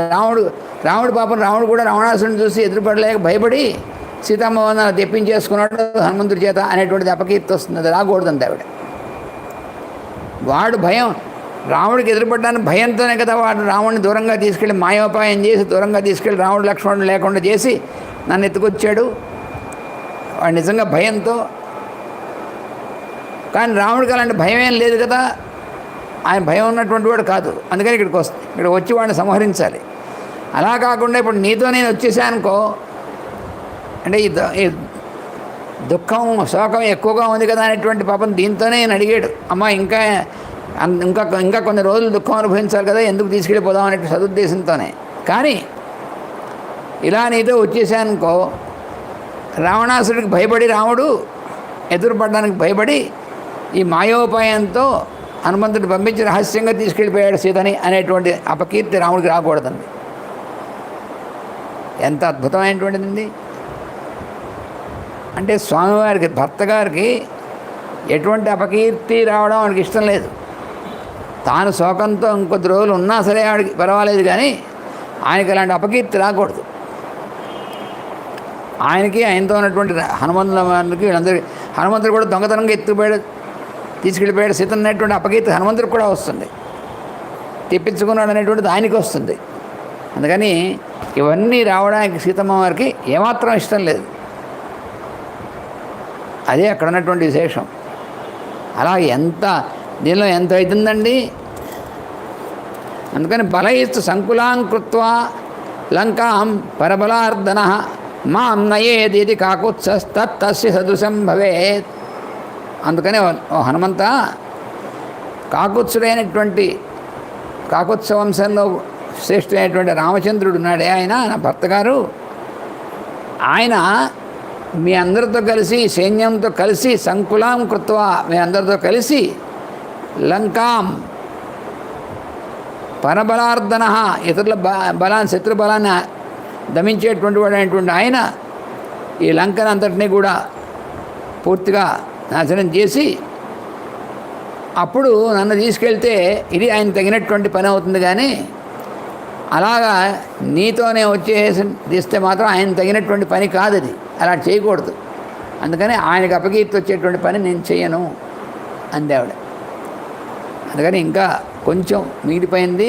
రాముడు పాపం రాముడు కూడా రావణాసురుని చూసి ఎదురుపడలేక భయపడి సీతమ్మ తెప్పించేసుకున్నాడు హనుమంతుడి చేత అనేటువంటిది అపకీర్తి వస్తుంది. అది రాకూడదండి ఆవిడ. వాడు భయం, రాముడికి ఎదురుపడ్డానికి భయంతోనే కదా వాడు రాముడిని దూరంగా తీసుకెళ్ళి మాయోపాయం చేసి దూరంగా తీసుకెళ్ళి రాముడు లక్ష్మణుడు లేకుండా చేసి నన్ను ఎత్తుకొచ్చాడు. వాడు నిజంగా భయంతో. కానీ రాముడికి అలాంటి భయం ఏం లేదు కదా, ఆయన భయం ఉన్నటువంటి వాడు కాదు. అందుకని ఇక్కడ వచ్చి వాడిని సంహరించాలి. అలా కాకుండా ఇప్పుడు నీతో నేను వచ్చేసానుకో అంటే ఈ దుఃఖం శోకం ఎక్కువగా ఉంది కదా అనేటువంటి పాపం దీంతోనే నేను అడిగాడు, అమ్మ ఇంకా ఇంకా కొన్ని రోజులు దుఃఖం అనుభవించాలి కదా, ఎందుకు తీసుకెళ్ళిపోదాం అనే సదుద్దేశంతోనే. కానీ ఇలా నీతో వచ్చేసానుకో, రావణాసుడికి భయపడి రాముడు ఎదురుపడడానికి భయపడి ఈ మాయోపాయంతో హనుమంతుడు పంపించి రహస్యంగా తీసుకెళ్ళిపోయాడు సీతని అనేటువంటి అపకీర్తి రాముడికి రాకూడదండి. ఎంత అద్భుతమైనటువంటిది. అంటే స్వామివారికి భర్త గారికి ఎటువంటి అపకీర్తి రావడం ఆయనకి ఇష్టం లేదు. తాను శోకంతో ఇంకొద్ది రోజులు ఉన్నా సరే ఆడికి పర్వాలేదు, కానీ ఆయనకి అలాంటి అపకీర్తి రాకూడదు. ఆయనకి ఆయనతో ఉన్నటువంటి హనుమంతులకి వీళ్ళందరికీ హనుమంతుడు కూడా దొంగతనంగా ఎత్తుకుపోయాడు తీసుకెళ్ళిపోయాడు సీత అనేటువంటి అపకీర్తి హనుమంతుడికి కూడా వస్తుంది, తెప్పించుకున్నాడు అనేటువంటిది ఆయనకి వస్తుంది. అందుకని ఇవన్నీ రావడానికి సీతమ్మ వారికి ఏమాత్రం ఇష్టం లేదు. అదే అక్కడ ఉన్నటువంటి విశేషం. అలా దీనిలో ఎంత అవుతుందండి. అందుకని బలయిస్తు సంకులాం కృత్వా లంకాం పరబలార్దన మాం నయేది కాకుత్సస్తస్య సదృశం భవేత్. అందుకని హనుమంత కాకుత్సుడైనటువంటి కాకుత్స వంశంలో శ్రేష్ఠమైనటువంటి రామచంద్రుడు ఉన్నాడే, ఆయన నా భర్త గారు, ఆయన మీ అందరితో కలిసి సైన్యంతో కలిసి సంకులాం కృత్వా మీ అందరితో కలిసి లంకాం పరబలార్దన ఇతరుల బలాన్ని శత్రు బలాన్ని దమించేటువంటి వాడు అయినటువంటి ఆయన ఈ లంకను అంతటినీ కూడా పూర్తిగా నాశనం చేసి అప్పుడు నన్ను తీసుకెళ్తే ఇది ఆయన తగినటువంటి పని అవుతుంది. కానీ అలాగా నీతోనే వచ్చేసి తీస్తే మాత్రం ఆయన తగినటువంటి పని కాదు, అది అలా చేయకూడదు. అందుకని ఆయనకు అపకీర్తి వచ్చేటువంటి పని నేను చేయను అందేవాడు. అందుకని ఇంకా కొంచెం మిగిలిపోయింది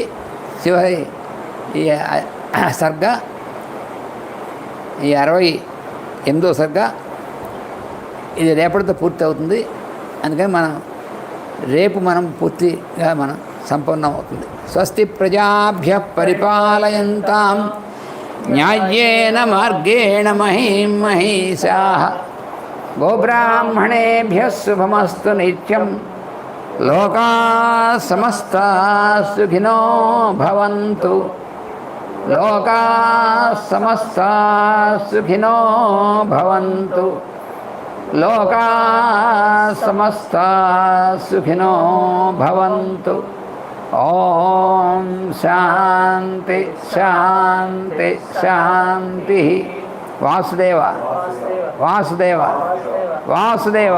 చివరి ఈ సర్గ, ఈ 68వ సర్గ. ఇది రేపటితో పూర్తి అవుతుంది. అందుకని రేపు పూర్తిగా సంపన్నం అవుతుంది. స్వస్తి ప్రజాభ్యః పరిపాలయంతాం న్యాయేన మార్గేణ మహీం మహీషాః గోబ్రాహ్మణేభ్యः శుభమస్తు నిత్యం. లోకాః సమస్తాః సుఖినో భవంతు. లోకాః సమస్తాః సుఖినో భవంతు. లోకాః సమస్తాః సుఖినో భవంతు. ఓం శాంతి శాంతి శాంతి. వాసుదేవ వాసుదేవ వాసుదేవ.